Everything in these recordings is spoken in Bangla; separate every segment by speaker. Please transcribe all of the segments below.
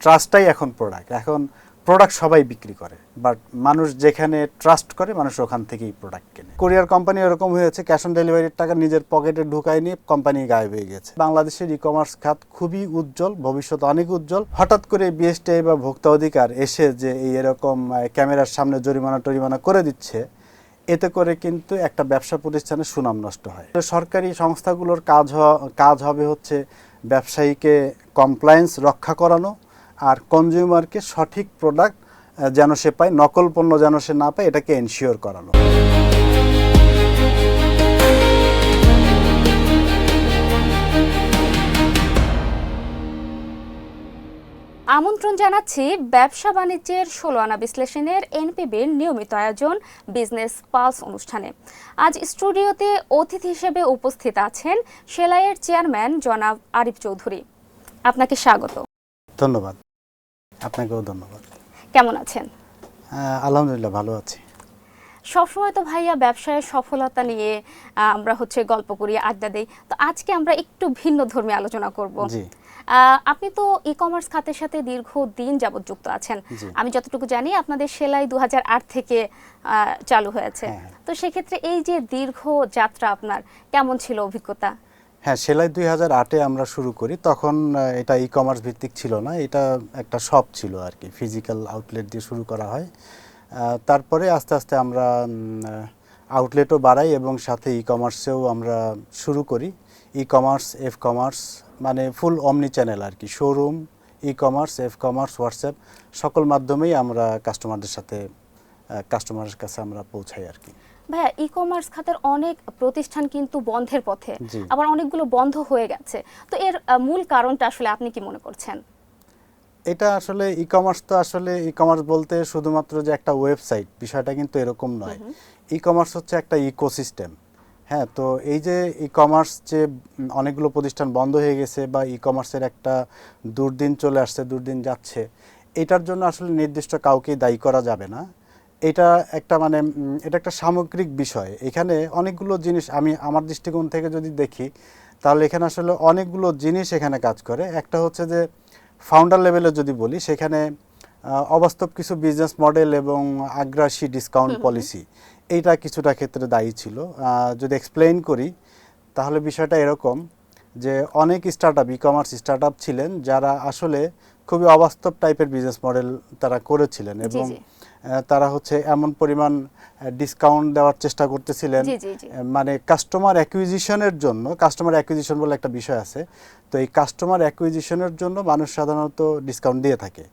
Speaker 1: ট্রাস্টটাই এখন প্রোডাক্ট। এখন প্রোডাক্ট সবাই বিক্রি করে, বাট মানুষ যেখানে ট্রাস্ট করে মানুষ ওখান থেকেই প্রোডাক্ট কেনে। কোরিয়ার কোম্পানি এরকম হয়েছে, ক্যাশ অন ডেলিভারির টাকা নিজের পকেটে ঢুকায় নিয়ে কোম্পানি গায়েব হয়ে গেছে। বাংলাদেশের ই কমার্স খাত খুবই উজ্জ্বল, ভবিষ্যৎ অনেক উজ্জ্বল। হঠাৎ করে বিএসটিআই বা ভোক্তা অধিকার এসে যে এই এরকম ক্যামেরার সামনে জরিমানা করে দিচ্ছে, এতে করে কিন্তু একটা ব্যবসা প্রতিষ্ঠানের সুনাম নষ্ট হয়। সরকারি সংস্থাগুলোর কাজ হবে হচ্ছে ব্যবসায়ীকে কমপ্লায়েন্স রক্ষা করানো, আর কনজিউমারকে সঠিক প্রোডাক্ট যেন সে পায়, নকল পণ্য যেন সে না পায়, এটাকে এনশিওর করানো।
Speaker 2: আমন্ত্রণ জানাচ্ছি ব্যবসা বাণিজ্যের ১৬ আনা বিশ্লেষণের এনপিবির নিয়মিত আয়োজন বিজনেস পালস অনুষ্ঠানে। আজ স্টুডিওতে অতিথি হিসেবে উপস্থিত আছেন সেলাইয়ের চেয়ারম্যান জনাব আরিফ চৌধুরী। আপনাকে স্বাগত।
Speaker 1: ধন্যবাদ। আপনাকেও ধন্যবাদ।
Speaker 2: কেমন আছেন?
Speaker 1: আলহামদুলিল্লাহ, ভালো আছি।
Speaker 2: সবসময় তো ভাইয়া ব্যবসায়ের সফলতা নিয়ে আমরা গল্প করি, আড্ডা দেই। তো আজকে আমরা একটু ভিন্ন ধর্মী আলোচনা করব।
Speaker 1: জি।
Speaker 2: আপনি তো ই কমার্স খাতের সাথে দীর্ঘদিন যাবত যুক্ত আছেন। আমি যতটুকু জানি আপনাদের সেলাই 2008 থেকে চালু হয়েছে। তো সেক্ষেত্রে এই যে দীর্ঘ যাত্রা আপনার কেমন ছিল অভিজ্ঞতা?
Speaker 1: হ্যাঁ, সেলাই 2008-এ আমরা শুরু করি। তখন এটা ই কমার্স ভিত্তিক ছিল না, এটা একটা শপ ছিল আর কি, ফিজিক্যাল আউটলেট দিয়ে শুরু করা হয়। তারপরে আস্তে আস্তে আমরা আউটলেটও বাড়াই এবং সাথে ই কমার্সেও আমরা শুরু করি। ই কমার্স, এফ কমার্স, মানে ফুল অমনি চ্যানেল আর কি, showroom, e commerce, F commerce, WhatsApp, সকল মাধ্যমেই আমরা কাস্টমারের কাছে আমরা পৌঁছাই আর কি।
Speaker 2: ভাইয়া, ই কমার্স খাতের অনেক প্রতিষ্ঠান কিন্তু বন্ধের পথে, আবার অনেকগুলো বন্ধ হয়ে গেছে। তো এর মূল কারণটা আসলে আপনি কি মনে করছেন?
Speaker 1: এটা আসলে ই কমার্স বলতে শুধুমাত্র যে একটা ওয়েবসাইট, বিষয়টা কিন্তু এরকম নয়। ই কমার্স হচ্ছে একটা ইকোসিস্টেম। হ্যাঁ, তো এই যে ই কমার্স যে অনেকগুলো প্রতিষ্ঠান বন্ধ হয়ে গেছে বা ই কমার্সের একটা দুর্দিন চলে আসছে, দুর্দিন যাচ্ছে, এটার জন্য আসলে নির্দিষ্ট কাউকেই দায়ী করা যাবে না। এটা একটা সামগ্রিক বিষয়। এখানে অনেকগুলো জিনিস, আমি আমার দৃষ্টিকোণ থেকে যদি দেখি, তাহলে এখানে আসলে অনেকগুলো জিনিস এখানে কাজ করে। একটা হচ্ছে যে ফাউন্ডার লেভেলে যদি বলি, সেখানে অবাস্তব কিছু বিজনেস মডেল এবং আগ্রাসী ডিসকাউন্ট পলিসি, এইটা কিছুটা ক্ষেত্রে দায়ী ছিল। যদি এক্সপ্লেইন করি তাহলে বিষয়টা এরকম যে অনেক ই কমার্স স্টার্টআপ ছিলেন যারা আসলে খুবই অবাস্তব টাইপের বিজনেস মডেল তারা করেছিলেন এবং তারা হচ্ছে এমন পরিমাণ ডিসকাউন্ট দেওয়ার চেষ্টা করতেছিলেন, মানে কাস্টমার অ্যাকুইজিশন বলে একটা বিষয় আছে। তো এই কাস্টমার অ্যাকুইজিশনের জন্য মানুষ সাধারণত ডিসকাউন্ট দিয়ে থাকে,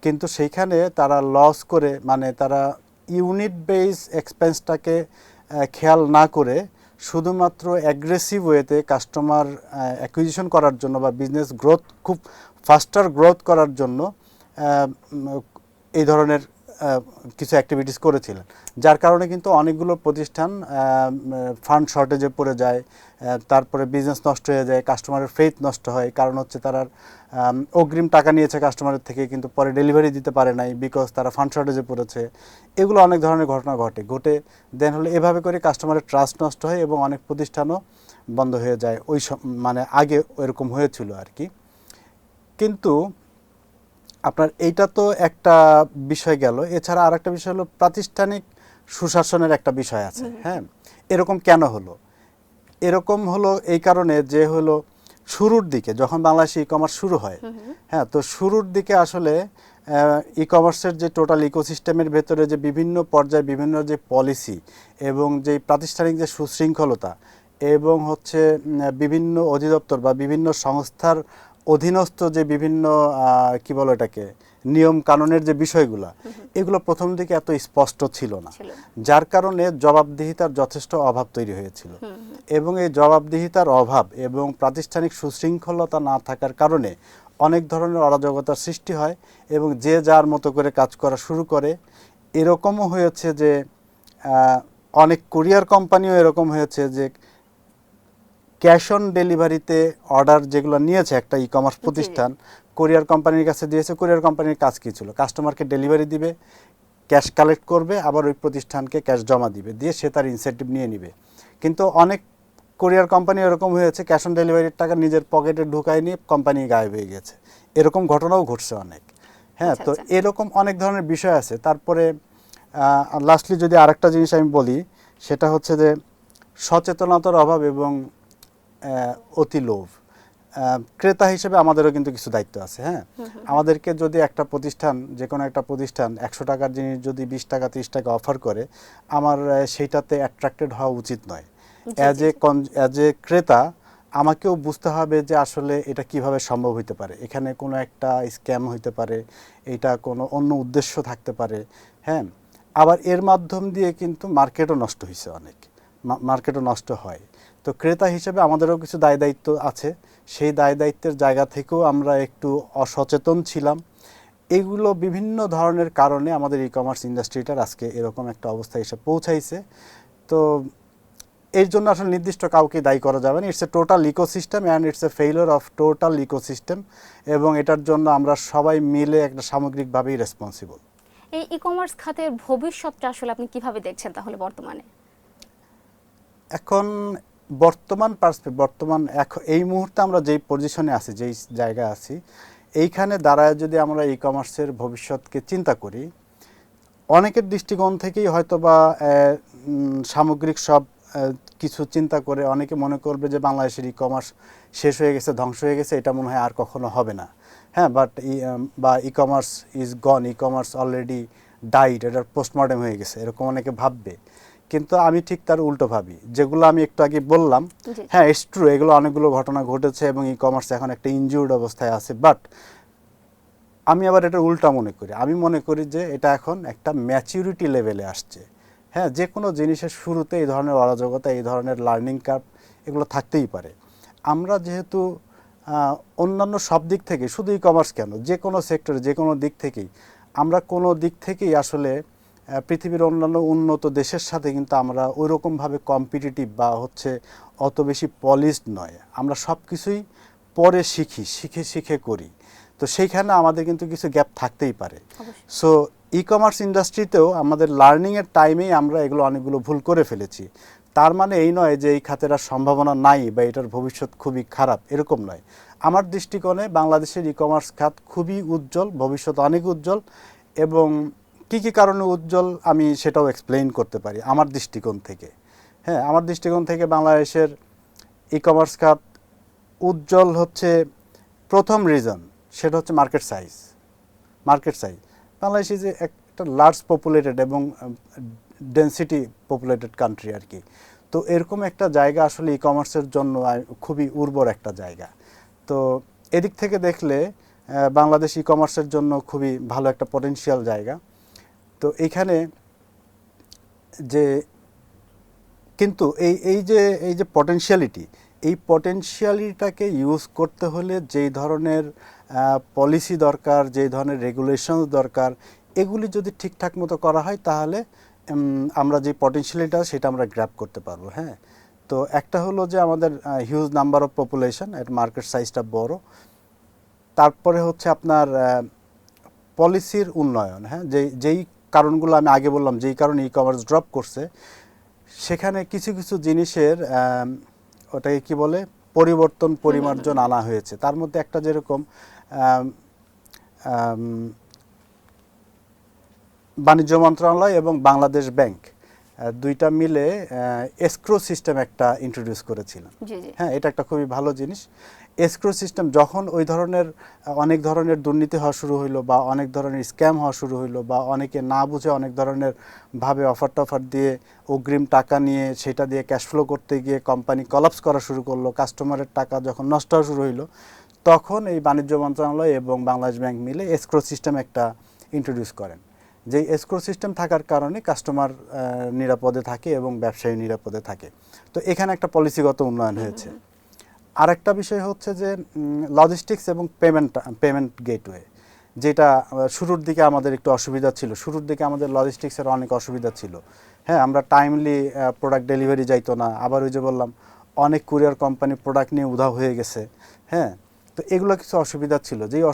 Speaker 1: কিন্তু সেইখানে তারা লস করে, মানে তারা ইউনিট বেস এক্সপেন্সটাকে খেয়াল না করে শুধুমাত্র অ্যাগ্রেসিভ ওয়েতে কাস্টমার অ্যাকুইজিশন করার জন্য বা বিজনেস গ্রোথ খুব ফাস্টার গ্রোথ করার জন্য এই ধরনের কিছু অ্যাক্টিভিটিস করেছিলেন, যার কারণে কিন্তু অনেকগুলো প্রতিষ্ঠান ফান্ড শর্টেজে পড়ে যায়, তারপরে বিজনেস নষ্ট হয়ে যায়, কাস্টমারের ফেথ নষ্ট হয়। কারণ হচ্ছে তারা অগ্রিম টাকা নিয়েছে কাস্টমারের থেকে, কিন্তু পরে ডেলিভারি দিতে পারে নাই বিকজ তারা ফান্ড শর্টেজে পড়েছে। এগুলো অনেক ধরনের ঘটনা ঘটে দেন হলে এভাবে করে কাস্টমারের ট্রাস্ট নষ্ট হয় এবং অনেক প্রতিষ্ঠানও বন্ধ হয়ে যায়। মানে আগে এরকম হয়েছিল আর কি। কিন্তু আপনার এইটা তো একটা বিষয় গেল, এছাড়া আর একটা বিষয় হলো প্রাতিষ্ঠানিক সুশাসনের একটা বিষয় আছে। হ্যাঁ, এরকম কেন হলো? এরকম হলো এই কারণে যে হলো শুরুর দিকে যখন বাংলাদেশে ই কমার্স শুরু হয়, হ্যাঁ, তো শুরুর দিকে আসলে ই কমার্সের যে টোটাল ইকোসিস্টেমের ভেতরে যে বিভিন্ন পর্যায়ে বিভিন্ন যে পলিসি এবং যে প্রাতিষ্ঠানিক যে সুশৃঙ্খলতা এবং হচ্ছে বিভিন্ন অধিদপ্তর বা বিভিন্ন সংস্থার অধীনস্থ যে বিভিন্ন কি বলো এটাকে নিয়ম কানুনের যে বিষয়গুলো, এগুলো প্রথম দিকে এত স্পষ্ট ছিল না, যার কারণে জবাবদিহিতার যথেষ্ট অভাব তৈরি হয়েছিল। এবং এই জবাবদিহিতার অভাব এবং প্রাতিষ্ঠানিক সুশৃঙ্খলতা না থাকার কারণে অনেক ধরনের অরাজকতার সৃষ্টি হয় এবং যে যার মতো করে কাজ করা শুরু করে। এরকমও হয়েছে যে অনেক কুরিয়ার কোম্পানিও এরকম হয়েছে যে ক্যাশ অন ডেলিভারিতে অর্ডার যেগুলো নিয়েছে একটা ই কমার্স প্রতিষ্ঠান, কুরিয়ার কোম্পানির কাছে দিয়েছে। কুরিয়ার কোম্পানির কাজ কী ছিল? কাস্টমারকে ডেলিভারি দিবে, ক্যাশ কালেক্ট করবে, আবার ওই প্রতিষ্ঠানকে ক্যাশ জমা দিবে, দিয়ে সে তার ইনসেন্টিভ নিয়ে নিবে। কিন্তু অনেক কুরিয়ার কোম্পানি এরকম হয়েছে, ক্যাশ অন ডেলিভারির টাকা নিজের পকেটে ঢুকায় নিয়ে কোম্পানি গায়েব হয়ে গেছে। এরকম ঘটনাও ঘটছে অনেক। হ্যাঁ,
Speaker 2: আচ্ছা,
Speaker 1: তো
Speaker 2: আচ্ছা।
Speaker 1: এরকম অনেক ধরনের বিষয় আছে। তারপরে লাস্টলি যদি আরেকটা জিনিস আমি বলি, সেটা হচ্ছে যে সচেতনতার অভাব এবং অতি লোভ। ক্রেতা হিসেবে আমাদেরও কিন্তু কিছু দায়িত্ব আছে। হ্যাঁ, আমাদেরকে যদি একটা প্রতিষ্ঠান, যে কোনো একটা প্রতিষ্ঠান 100 টাকার জিনিস যদি 20 টাকা 30 টাকা অফার করে, আমার সেইটাতে অ্যাট্রাক্টেড হওয়া উচিত নয়।
Speaker 2: জি, জি, জি।
Speaker 1: অ্যাজ এ ক্রেতা আমাকেও বুঝতে হবে যে আসলে এটা কিভাবে সম্ভব হতে পারে, এখানে কোনো একটা স্ক্যাম হতে পারে, এটা কোনো অন্য উদ্দেশ্য থাকতে পারে। হ্যাঁ, আবার এর মাধ্যম দিয়ে কিন্তু মার্কেটও নষ্ট হয়েছে অনেক, মার্কেটও নষ্ট হয়। তো ক্রেতা হিসেবে আমাদেরও কিছু দায় দায়িত্ব আছে। সেই দায় দায়িত্বের জায়গা থেকেও আমরা একটু অসচেতন ছিলাম। এগুলো বিভিন্ন ধরনের কারণে আমাদের ই কমার্স ইন্ডাস্ট্রিটার আজকে এরকম একটা অবস্থায় এসে পৌঁছাইছে। তো এর জন্য আসলে নির্দিষ্ট কাউকে দায়ী করা যাবে না। It's a total ecosystem and it's a failure of total ecosystem, এবং এটার জন্য আমরা সবাই মিলে একটা সামগ্রিকভাবেই রেসপন্সিবল।
Speaker 2: এই ই কমার্স খাতের ভবিষ্যৎটা আসলে আপনি কিভাবে দেখছেন তাহলে বর্তমানে?
Speaker 1: এখন এই মুহূর্তে আমরা যেই পজিশনে আছি, যেই জায়গায় আছি, এইখানে দাঁড়ায় যদি আমরা ই কমার্সের ভবিষ্যৎকে চিন্তা করি, অনেকের দৃষ্টিকোণ থেকেই হয়তো বা সামগ্রিক সব কিছু চিন্তা করে অনেকে মনে করবে যে বাংলাদেশের ই কমার্স শেষ হয়ে গেছে, ধ্বংস হয়ে গেছে, এটা মনে হয় আর কখনো হবে না। হ্যাঁ, but e commerce is gone, e commerce already died, এটার পোস্টমর্টেম হয়ে গেছে, এরকম অনেকে ভাববে। কিন্তু আমি ঠিক তার উল্টো ভাবি, যেগুলো আমি একটু আগে বললাম।
Speaker 2: জি।
Speaker 1: হ্যাঁ, ইটস ট্রু, এগুলো অনেকগুলো ঘটনা ঘটেছে এবং ই কমার্স এখন একটা ইনজিউর্ড অবস্থায় আছে। বাট আমি আবার এটা উল্টা মনে করি। আমি মনে করি যে এটা এখন একটা ম্যাচিউরিটি লেভেলে আসছে। হ্যাঁ, যে কোনো জিনিসের শুরুতে এই ধরনের অরাজকতা, এই ধরনের লার্নিং কার্ভ এগুলো থাকতেই পারে। আমরা যেহেতু অন্যান্য সব দিক থেকে, শুধু ই কমার্স কেন, যে কোনো সেক্টরে, যে কোনো দিক থেকেই আমরা কোনো দিক থেকেই আসলে পৃথিবীর অন্যান্য উন্নত দেশের সাথে কিন্তু আমরা ওইরকমভাবে কম্পিটিটিভ বা হচ্ছে অত বেশি পলিশড নয়। আমরা সব কিছুই পরে শিখে শিখে করি। তো সেইখানে আমাদের কিন্তু কিছু গ্যাপ থাকতেই পারে।
Speaker 2: অবশ্যই।
Speaker 1: সো ই কমার্স ইন্ডাস্ট্রিতেও আমাদের লার্নিংয়ের টাইমেই আমরা এগুলো অনেকগুলো ভুল করে ফেলেছি। তার মানে এই নয় যে এই খাতের আর সম্ভাবনা নাই বা এটার ভবিষ্যৎ খুবই খারাপ, এরকম নয়। আমার দৃষ্টিকোণে বাংলাদেশের ই কমার্স খাত খুবই উজ্জ্বল, ভবিষ্যৎ অনেক উজ্জ্বল। এবং কী কী কারণে উজ্জ্বল আমি সেটাও এক্সপ্লেইন করতে পারি আমার দৃষ্টিকোণ থেকে। হ্যাঁ, আমার দৃষ্টিকোণ থেকে বাংলাদেশের ই কমার্স খাত উজ্জ্বল হচ্ছে, প্রথম রিজন সেটা হচ্ছে মার্কেট সাইজ। বাংলাদেশ যে একটা লার্জ পপুলেটেড এবং ডেন্সিটি পপুলেটেড কান্ট্রি আর কি। তো এরকম একটা জায়গা আসলে ই কমার্সের জন্য খুবই উর্বর একটা জায়গা। তো এদিক থেকে দেখলে বাংলাদেশ ই কমার্সের জন্য খুবই ভালো একটা পটেনশিয়াল জায়গা। তো এইখানে যে কিন্তু এই যে এই পটেনশিয়ালিটাকে ইউজ করতে হলে যেই ধরনের পলিসি দরকার, যেই ধরনের রেগুলেশনস দরকার, এগুলি যদি ঠিকঠাক মতো করা হয় তাহলে আমরা যে পটেনশিয়ালিটা সেটা আমরা গ্র্যাব করতে পারবো। হ্যাঁ, তো একটা হলো যে আমাদের হিউজ নাম্বার অফ পপুলেশন, এর মার্কেট সাইজটা বড়। তারপরে হচ্ছে আপনার পলিসির উন্নয়ন। হ্যাঁ, যেই কারণগুলো আমি আগে বললাম, যেই কারণে ই কমার্স ড্রপ করছে, সেখানে কিছু কিছু জিনিসের ওটাকে কি বলে, পরিমার্জন আনা হয়েছে। তার মধ্যে একটা যেরকম বাণিজ্য মন্ত্রণালয় এবং বাংলাদেশ ব্যাংক দুইটা মিলে এসক্রো সিস্টেম একটা ইন্ট্রোডিউস করেছিলেন। হ্যাঁ, এটা একটা খুবই ভালো জিনিস। এসক্রো সিস্টেম যখন ওই ধরনের অনেক ধরনের দুর্নীতি হওয়া শুরু হইলো, বা অনেক ধরনের স্ক্যাম হওয়া শুরু হইলো, বা অনেকে না বুঝে অনেক ধরনের ভাবে অফার টফার দিয়ে অগ্রিম টাকা নিয়ে সেটা দিয়ে ক্যাশ ফ্লো করতে গিয়ে কোম্পানি কলাপস করা শুরু করলো, কাস্টমারের টাকা যখন নষ্ট হওয়া শুরু হইলো, তখন এই বাণিজ্য মন্ত্রণালয় এবং বাংলাদেশ ব্যাংক মিলে এসক্রো সিস্টেম একটা ইন্ট্রোডিউস করেন। যেই এসক্রো সিস্টেম থাকার কারণে কাস্টমার নিরাপদে থাকে এবং ব্যবসায়ী নিরাপদে থাকে। তো এখানে একটা পলিসিগত উন্নয়ন হয়েছে। আরেকটা বিষয় হচ্ছে যে লজিস্টিক্স এবং পেমেন্ট গেটওয়ে, যেটা শুরুর দিকে আমাদের একটু অসুবিধা ছিল। শুরুর দিকে আমাদের লজিস্টিক্সের অনেক অসুবিধা ছিল। হ্যাঁ, আমরা টাইমলি প্রোডাক্ট ডেলিভারি যাইতো না। আবার ওই যে বললাম, অনেক কুরিয়ার কোম্পানি প্রোডাক্ট নিয়ে উধাও হয়ে গেছে। হ্যাঁ, তো এগুলো কিছু অসুবিধা ছিল, যেই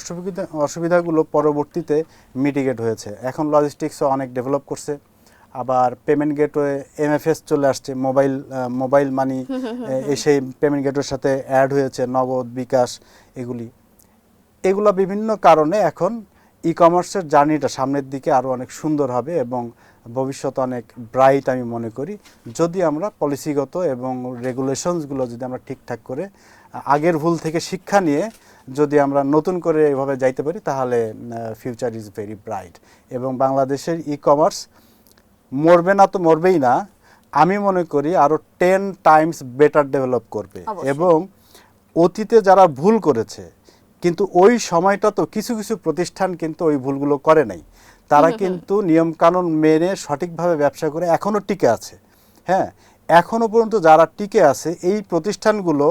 Speaker 1: অসুবিধাগুলো পরবর্তীতে মিটিগেট হয়েছে। এখন লজিস্টিক্সও অনেক ডেভেলপ করছে। আবার পেমেন্ট গেটওয়ে এমএফএস চলে আসছে, মোবাইল মানি সেই পেমেন্ট গেটওয়ের সাথে অ্যাড হয়েছে, নগদ, বিকাশ, এগুলি। এগুলা বিভিন্ন কারণে এখন ই কমার্সের জার্নিটা সামনের দিকে আরও অনেক সুন্দর হবে এবং ভবিষ্যৎ অনেক ব্রাইট আমি মনে করি, যদি আমরা পলিসিগত এবং রেগুলেশনসগুলো যদি আমরা ঠিকঠাক করে আগের ভুল থেকে শিক্ষা নিয়ে যদি আমরা নতুন করে এভাবে যাইতে পারি, তাহলে ফিউচার ইজ ভেরি ব্রাইট। এবং বাংলাদেশের ই কমার্স মরবে না তো মরবেই না, আমি মনে করি আরও 10 টাইমস বেটার ডেভেলপ করবে।
Speaker 2: অবশ্যই।
Speaker 1: এবং অতীতে যারা ভুল করেছে, কিন্তু ওই সময়টা তো কিছু কিছু প্রতিষ্ঠান কিন্তু ওই ভুলগুলো করে নাই, তারা কিন্তু নিয়মকানুন মেনে সঠিকভাবে ব্যবসা করে এখনও টিকে আছে। হ্যাঁ, এখনও পর্যন্ত যারা টিকে আছে এই প্রতিষ্ঠানগুলো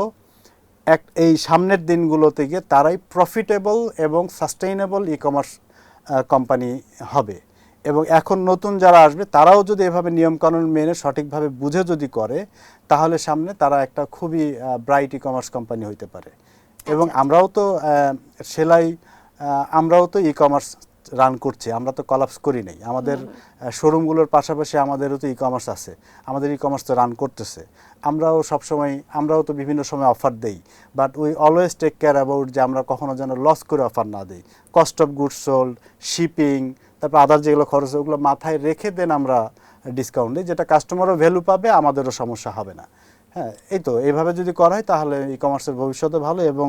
Speaker 1: এই সামনের দিনগুলোতে গিয়ে তারাই প্রফিটেবল এবং সাস্টেইনেবল ই কমার্স কোম্পানি হবে। এবং এখন নতুন যারা আসবে তারাও যদি এভাবে নিয়মকানুন মেনে সঠিকভাবে বুঝে যদি করে, তাহলে সামনে তারা একটা খুবই ব্রাইট ই কমার্স কোম্পানি হইতে পারে। এবং আমরাও তো আমরাও তো ই কমার্স রান করছি, আমরা তো কলাপস করি নাই। আমাদের শোরুমগুলোর পাশাপাশি আমাদেরও তো ই কমার্স আছে, আমাদের ই কমার্স তো রান করতেছে। আমরাও তো বিভিন্ন সময় অফার দেই, but we always take care about যে আমরা কখনো যেন লস করে অফার না দিই। Cost of goods sold, shipping, তারপর আদার যেগুলো খরচ ওগুলো মাথায় রেখে দেন আমরা ডিসকাউন্ট দিই, যেটা কাস্টমারও ভ্যালু পাবে, আমাদেরও সমস্যা হবে না। হ্যাঁ, এই তো এইভাবে যদি করা হয় তাহলে ই কমার্সের ভবিষ্যতে ভালো, এবং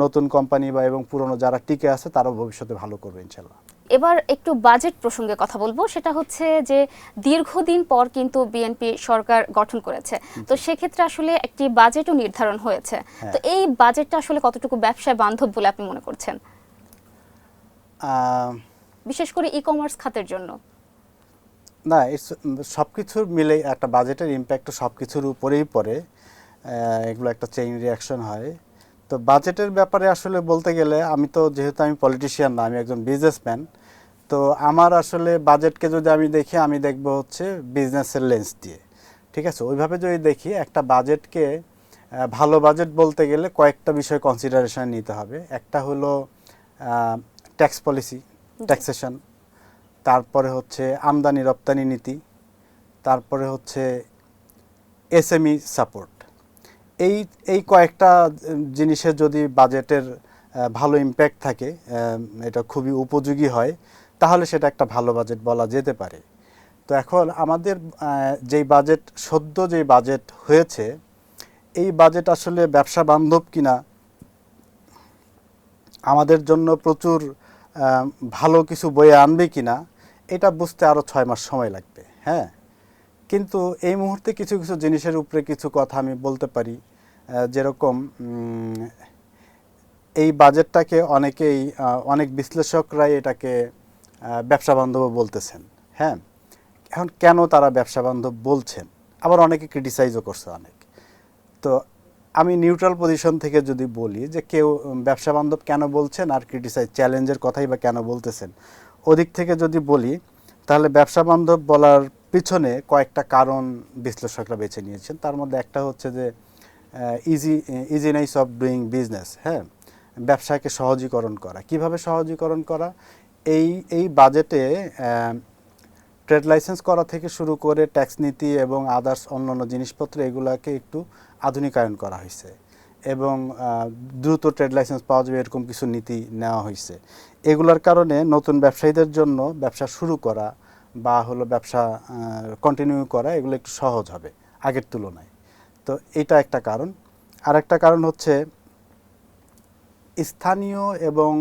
Speaker 1: নতুন কোম্পানি বা এবং পুরনো যারা টিকে আছে তারাও ভবিষ্যতে ভালো করবে ইনশাল্লাহ।
Speaker 2: এবার একটু বাজেট প্রসঙ্গে কথা বলবো। সেটা হচ্ছে যে দীর্ঘদিন পর কিন্তু বিএনপি সরকার গঠন করেছে, তো সেক্ষেত্রে আসলে একটি বাজেটও নির্ধারণ হয়েছে। তো এই বাজেটটা আসলে কতটুকু ব্যবসায় বান্ধব বলে আপনি মনে করছেন, বিশেষ করে ই কমার্স খাতের জন্য?
Speaker 1: না, সব কিছুর মিলে একটা বাজেটের ইম্প্যাক্ট সব কিছুর উপরেই পড়ে, এগুলো একটা চেইন রিয়াকশন হয়। তো বাজেটের ব্যাপারে আসলে বলতে গেলে, যেহেতু আমি পলিটিশিয়ান না, আমি একজন বিজনেসম্যান, তো আমার আসলে বাজেটকে যদি আমি দেখি, আমি দেখব হচ্ছে বিজনেসের লেন্স দিয়ে। ঠিক আছে, ওইভাবে যদি দেখি একটা বাজেটকে, ভালো বাজেট বলতে গেলে কয়েকটা বিষয় কনসিডারেশন নিতে হবে। একটা হলো ট্যাক্স পলিসি, ট্যাক্সেশন, তারপরে হচ্ছে আমদানি রপ্তানি নীতি, তারপরে হচ্ছে এসএমই সাপোর্ট। এই কয়েকটা জিনিসের যদি বাজেটের ভালো ইম্প্যাক্ট থাকে, এটা খুবই উপযোগী হয়, তাহলে সেটা একটা ভালো বাজেট বলা যেতে পারে। তো এখন আমাদের যেই বাজেট হয়েছে, এই বাজেট আসলে ব্যবসা বান্ধব কিনা, আমাদের জন্য প্রচুর ভালো কিছু বয়ে আনবে কিনা, এটা বুঝতে আরও 6 মাস সময় লাগবে। হ্যাঁ, কিন্তু এই মুহূর্তে কিছু কিছু জিনিসের উপরে কিছু কথা আমি বলতে পারি। যেরকম এই বাজেটটাকে অনেক বিশ্লেষকরাই এটাকে ব্যবসা বান্ধব বলতেছেন। হ্যাঁ, এখন কেন তারা ব্যবসা বান্ধব বলছেন, আবার অনেকে ক্রিটিসাইজও করছে অনেক। তো আমি নিউট্রাল পজিশন থেকে যদি বলি যে কেউ ব্যবসা বান্ধব কেন বলছেন আর চ্যালেঞ্জের কথাই বা কেন বলতেছেন, ওদিক থেকে যদি বলি, তাহলে ব্যবসা বান্ধব বলার পিছনে কয়েকটা কারণ বিশ্লেষকরা বেছে নিয়েছেন। তার মধ্যে একটা হচ্ছে যে ইজিনেস অফ ডুইং বিজনেস। হ্যাঁ, ব্যবসাকে সহজীকরণ করা। কিভাবে সহজীকরণ করা? এই বাজেটে ট্রেড লাইসেন্স করা থেকে শুরু করে ট্যাক্স নীতি এবং আদার্স অন্যান্য জিনিসপত্র, এগুলাকে একটু আধুনিকায়ন করা হয়েছে এবং দ্রুত ট্রেড লাইসেন্স পাওয়া যাবে এরকম কিছু নীতি নেওয়া হয়েছে। এগুলোর কারণে নতুন ব্যবসায়ীদের জন্য ব্যবসা শুরু করা বা ব্যবসা কন্টিনিউ করা, এগুলো একটু সহজ হবে আগের তুলনায়। তো এটা একটা কারণ। আর একটা কারণ হচ্ছে স্থানীয় এবং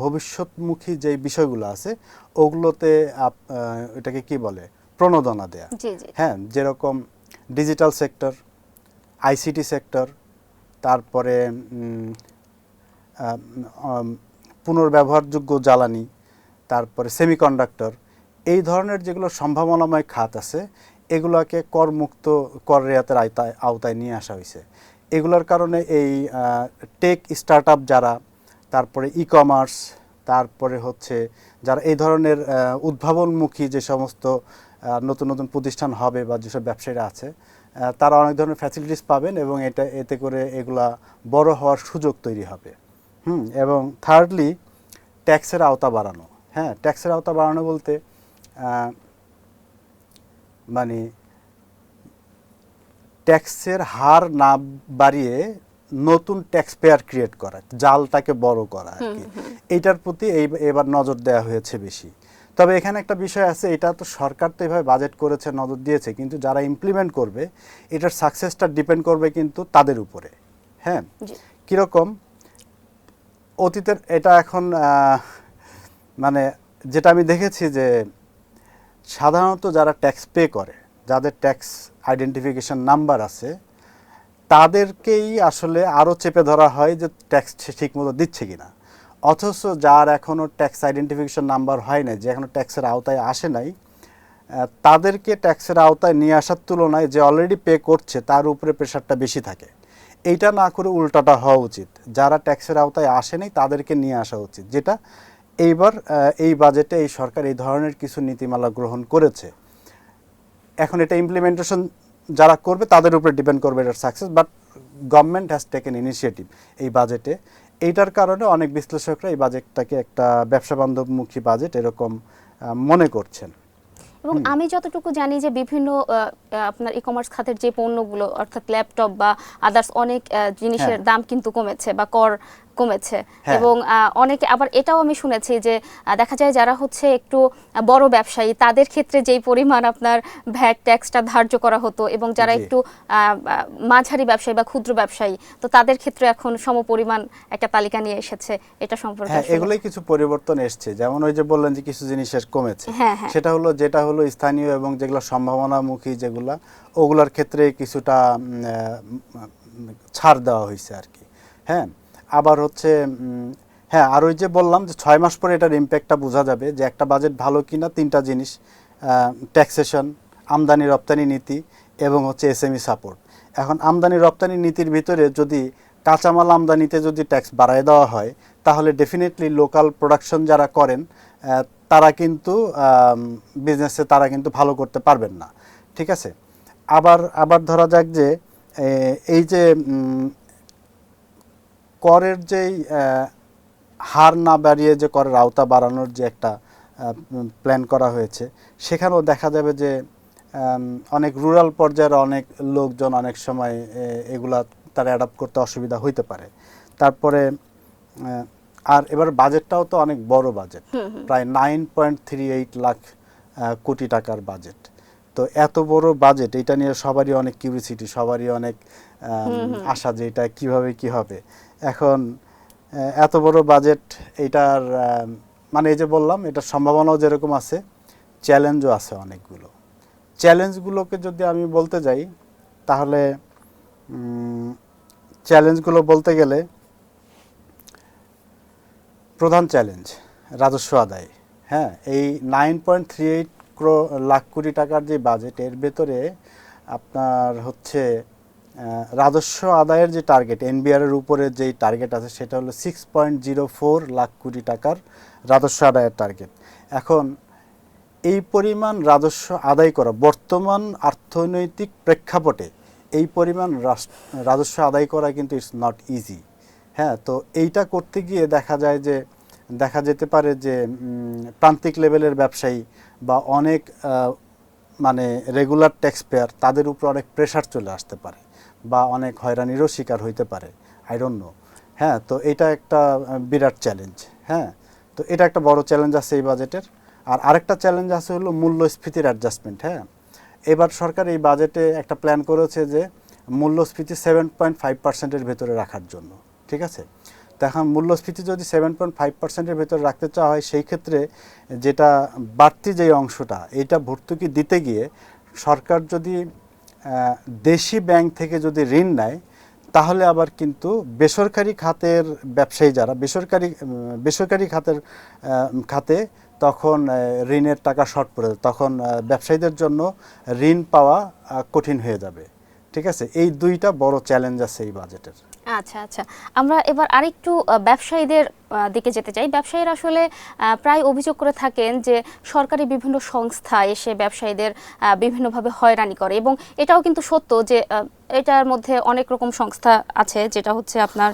Speaker 1: ভবিষ্যৎমুখী যে বিষয়গুলো আছে, ওগুলোতে এটাকে কি বলে, প্রণোদনা দেয়া। হ্যাঁ, যেরকম ডিজিটাল সেক্টর, আইসিটি সেক্টর, তারপরে পুনর্ব্যবহারযোগ্য জ্বালানি, তারপরে সেমিকন্ডাক্টর, এই ধরনের যেগুলো সম্ভাবনাময় খাত আছে, এগুলোকে কর রেয়াতের আওতায় নিয়ে আসা হয়েছে। এগুলোর কারণে এই টেক স্টার্টআপ যারা, তারপরে ই কমার্স, তারপরে হচ্ছে যারা এই ধরনের উদ্ভাবনমুখী যে সমস্ত নতুন নতুন প্রতিষ্ঠান হবে বা যেসব ব্যবসায়ীরা আছে, তারা অনেক ধরনের ফ্যাসিলিটিস পাবেন এবং এতে করে এগুলা বড় হওয়ার সুযোগ তৈরি হবে। এবং থার্ডলি, ট্যাক্সের আওতা বাড়ানো। হ্যাঁ, ট্যাক্সের আওতা বাড়ানো বলতে মানে ট্যাক্সের হার না বাড়িয়ে নতুন ট্যাক্স পেয়ার ক্রিয়েট করা, জালটাকে বড় করা আর কি, এইটার প্রতি এবার নজর দেওয়া হয়েছে বেশি। তবে এখানে একটা বিষয় আছে, এটা তো সরকার তো এভাবে বাজেট করেছে, নজর দিয়েছে, কিন্তু যারা ইমপ্লিমেন্ট করবে এটার সাকসেসটা ডিপেন্ড করবে কিন্তু তাদের উপরে। হ্যাঁ, কীরকম অতীতের এটা এখন মানে যেটা আমি দেখেছি যে সাধারণত যারা ট্যাক্স পে করে, যাদের ট্যাক্স আইডেন্টিফিকেশন নাম্বার আছে, তাদেরকেই আসলে আরও চেপে ধরা হয় যে ট্যাক্স ঠিকমতো দিচ্ছে কিনা। অথচ যার এখনও ট্যাক্স আইডেন্টিফিকেশন নাম্বার হয় নাই, যে এখনও ট্যাক্সের আওতায় আসে নাই, তাদেরকে ট্যাক্সের আওতায় নিয়ে আসার তুলনায় যে অলরেডি পে করছে তার উপরে প্রেশারটা বেশি থাকে। এইটা না করে উল্টাটা হওয়া উচিত, যারা ট্যাক্সের আওতায় আসে নাই তাদেরকে নিয়ে আসা উচিত, যেটা এইবার এই বাজেটে এই সরকার এই ধরনের কিছু নীতিমালা গ্রহণ করেছে। এখন এটা ইমপ্লিমেন্টেশন যারা করবে তাদের উপরে ডিপেন্ড করবে এটার success, but government has taken initiative এই বাজেটে। এইটার কারণে অনেক বিশ্লেষকরা এই বাজেটটাকে একটা ব্যবসা বান্ধবমুখী বাজেট এরকম মনে করছেন।
Speaker 2: এবং আমি যতটুকু জানি যে বিভিন্ন আপনার ই কমার্স খাতের যে পণ্যগুলো, অর্থাৎ ল্যাপটপ বা আদার্স অনেক জিনিসের দাম কিন্তু কমেছে বা কর কমেছে। এবং অনেকে আবার এটাও আমি শুনেছি যে দেখা যায় যারা হচ্ছে একটু বড় ব্যবসায়ী তাদের ক্ষেত্রে যেই পরিমাণ আপনার ভ্যাট ট্যাক্সটা ধার্য করা হতো, এবং যারা একটু মাঝারি ব্যবসায়ী বা ক্ষুদ্র ব্যবসায়ী, তো তাদের ক্ষেত্রে এখন সমপরিমাণ একটা তালিকা নিয়ে এসেছে। এটা সম্পর্কে
Speaker 1: এগুলোই কিছু পরিবর্তন এসছে, যেমন ওই যে বললেন যে কিছু জিনিসের কমেছে, যেটা হলো স্থানীয় এবং যেগুলো সম্ভাবনামুখী যেগুলা, ওগুলোর ক্ষেত্রে কিছুটা ছাড় দেওয়া হয়েছে আর কি। হ্যাঁ, আবার হচ্ছে আর ওই যে বললাম যে 6 মাস পরে এটার ইম্প্যাক্টটা বোঝা যাবে যে একটা বাজেট ভালো কিনা। 3টা জিনিস, ট্যাক্সেশন, আমদানি রপ্তানি নীতি এবং হচ্ছে এসএমই সাপোর্ট। এখন আমদানি রপ্তানি নীতির ভিতরে যদি কাঁচামাল আমদানিতে যদি ট্যাক্স বাড়ায় দেওয়া হয়, তাহলে ডেফিনেটলি লোকাল প্রোডাকশন যারা করেন তারা কিন্তু বিজনেসে তারা কিন্তু ভালো করতে পারবেন না। ঠিক আছে, আবার ধরা যাক যে এই যে করের যেই হার না বাড়িয়ে যে করের আওতা বাড়ানোর যে একটা প্ল্যান করা হয়েছে, সেখানেও দেখা যাবে যে অনেক রুরাল পর্যায়ের অনেক লোকজন অনেক সময় এগুলা তারা অ্যাডাপ্ট করতে অসুবিধা হইতে পারে। তারপরে আর এবার বাজেটটাও তো অনেক বড় বাজেট, প্রায় 9.38 লাখ কোটি টাকার বাজেট। তো এত বড় বাজেট, এটা নিয়ে সবারই অনেক কিউরিসিটি, সবারই অনেক আশা যে এটা কীভাবে কী হবে। এখন এত বড় বাজেট, এইটার মানে এই যে বললাম, এটার সম্ভাবনাও যেরকম আছে, চ্যালেঞ্জও আছে অনেকগুলো। চ্যালেঞ্জগুলোকে যদি আমি বলতে যাই, তাহলে চ্যালেঞ্জগুলো বলতে গেলে প্রধান চ্যালেঞ্জ রাজস্ব আদায়। হ্যাঁ, এই 9.38 লাখ কোটি টাকার যে বাজেট, এর ভেতরে আপনার হচ্ছে রাজস্ব আদায়ের যে টার্গেট, এনবিআরের উপরে যেই টার্গেট আছে, সেটা হলো 6.04 লাখ কোটি টাকার রাজস্ব আদায়ের টার্গেট। এখন এই পরিমাণ রাজস্ব আদায় করা বর্তমান অর্থনৈতিক প্রেক্ষাপটে, এই পরিমাণ রাজস্ব আদায় করা কিন্তু ইটস নট ইজি। হ্যাঁ, তো এইটা করতে গিয়ে দেখা যেতে পারে যে প্রান্তিক লেভেলের ব্যবসায়ী বা অনেক মানে রেগুলার ট্যাক্স পেয়ার, তাদের উপর অনেক প্রেশার চলে আসতে পারে বা অনেক হয়রানিরও শিকার হইতে পারে, আই ডোন্ট নো। হ্যাঁ, তো এটা একটা বিরাট চ্যালেঞ্জ। হ্যাঁ, তো এটা একটা বড় চ্যালেঞ্জ আছে এই বাজেটের। আর আরেকটা চ্যালেঞ্জ আছে হলো মূল্যস্ফীতির অ্যাডজাস্টমেন্ট। হ্যাঁ, এবার সরকার এই বাজেটে একটা প্ল্যান করেছে যে মূল্যস্ফীতি 7.5%-এর ভেতরে রাখার জন্য। ঠিক আছে, তো এখন মূল্যস্ফীতি যদি 7.5%-এর ভেতরে রাখতে চাওয়া হয়, সেই ক্ষেত্রে যেটা বাড়তি যেই অংশটা, এইটা ভর্তুকি দিতে গিয়ে সরকার যদি দেশি ব্যাংক থেকে যদি ঋণ নেয়, তাহলে আবার কিন্তু বেসরকারি খাতের ব্যবসায়ী যারা বেসরকারি খাতে তখন ঋণের টাকা শর্ট পড়ে যাবে, তখন ব্যবসায়ীদের জন্য ঋণ পাওয়া কঠিন হয়ে যাবে। ঠিক আছে, এই দুইটা বড় চ্যালেঞ্জ আছে এই বাজেটের।
Speaker 2: আচ্ছা, আমরা এবার আরেকটু ব্যবসায়ীদের দিকে যেতে চাই। ব্যবসায়ীরা আসলে প্রায় অভিযোগ করে থাকেন যে সরকারি বিভিন্ন সংস্থা এসে ব্যবসায়ীদের বিভিন্নভাবে হয়রানি করে, এবং এটাও কিন্তু সত্য যে এটার মধ্যে অনেক রকম সংস্থা আছে, যেটা হচ্ছে আপনার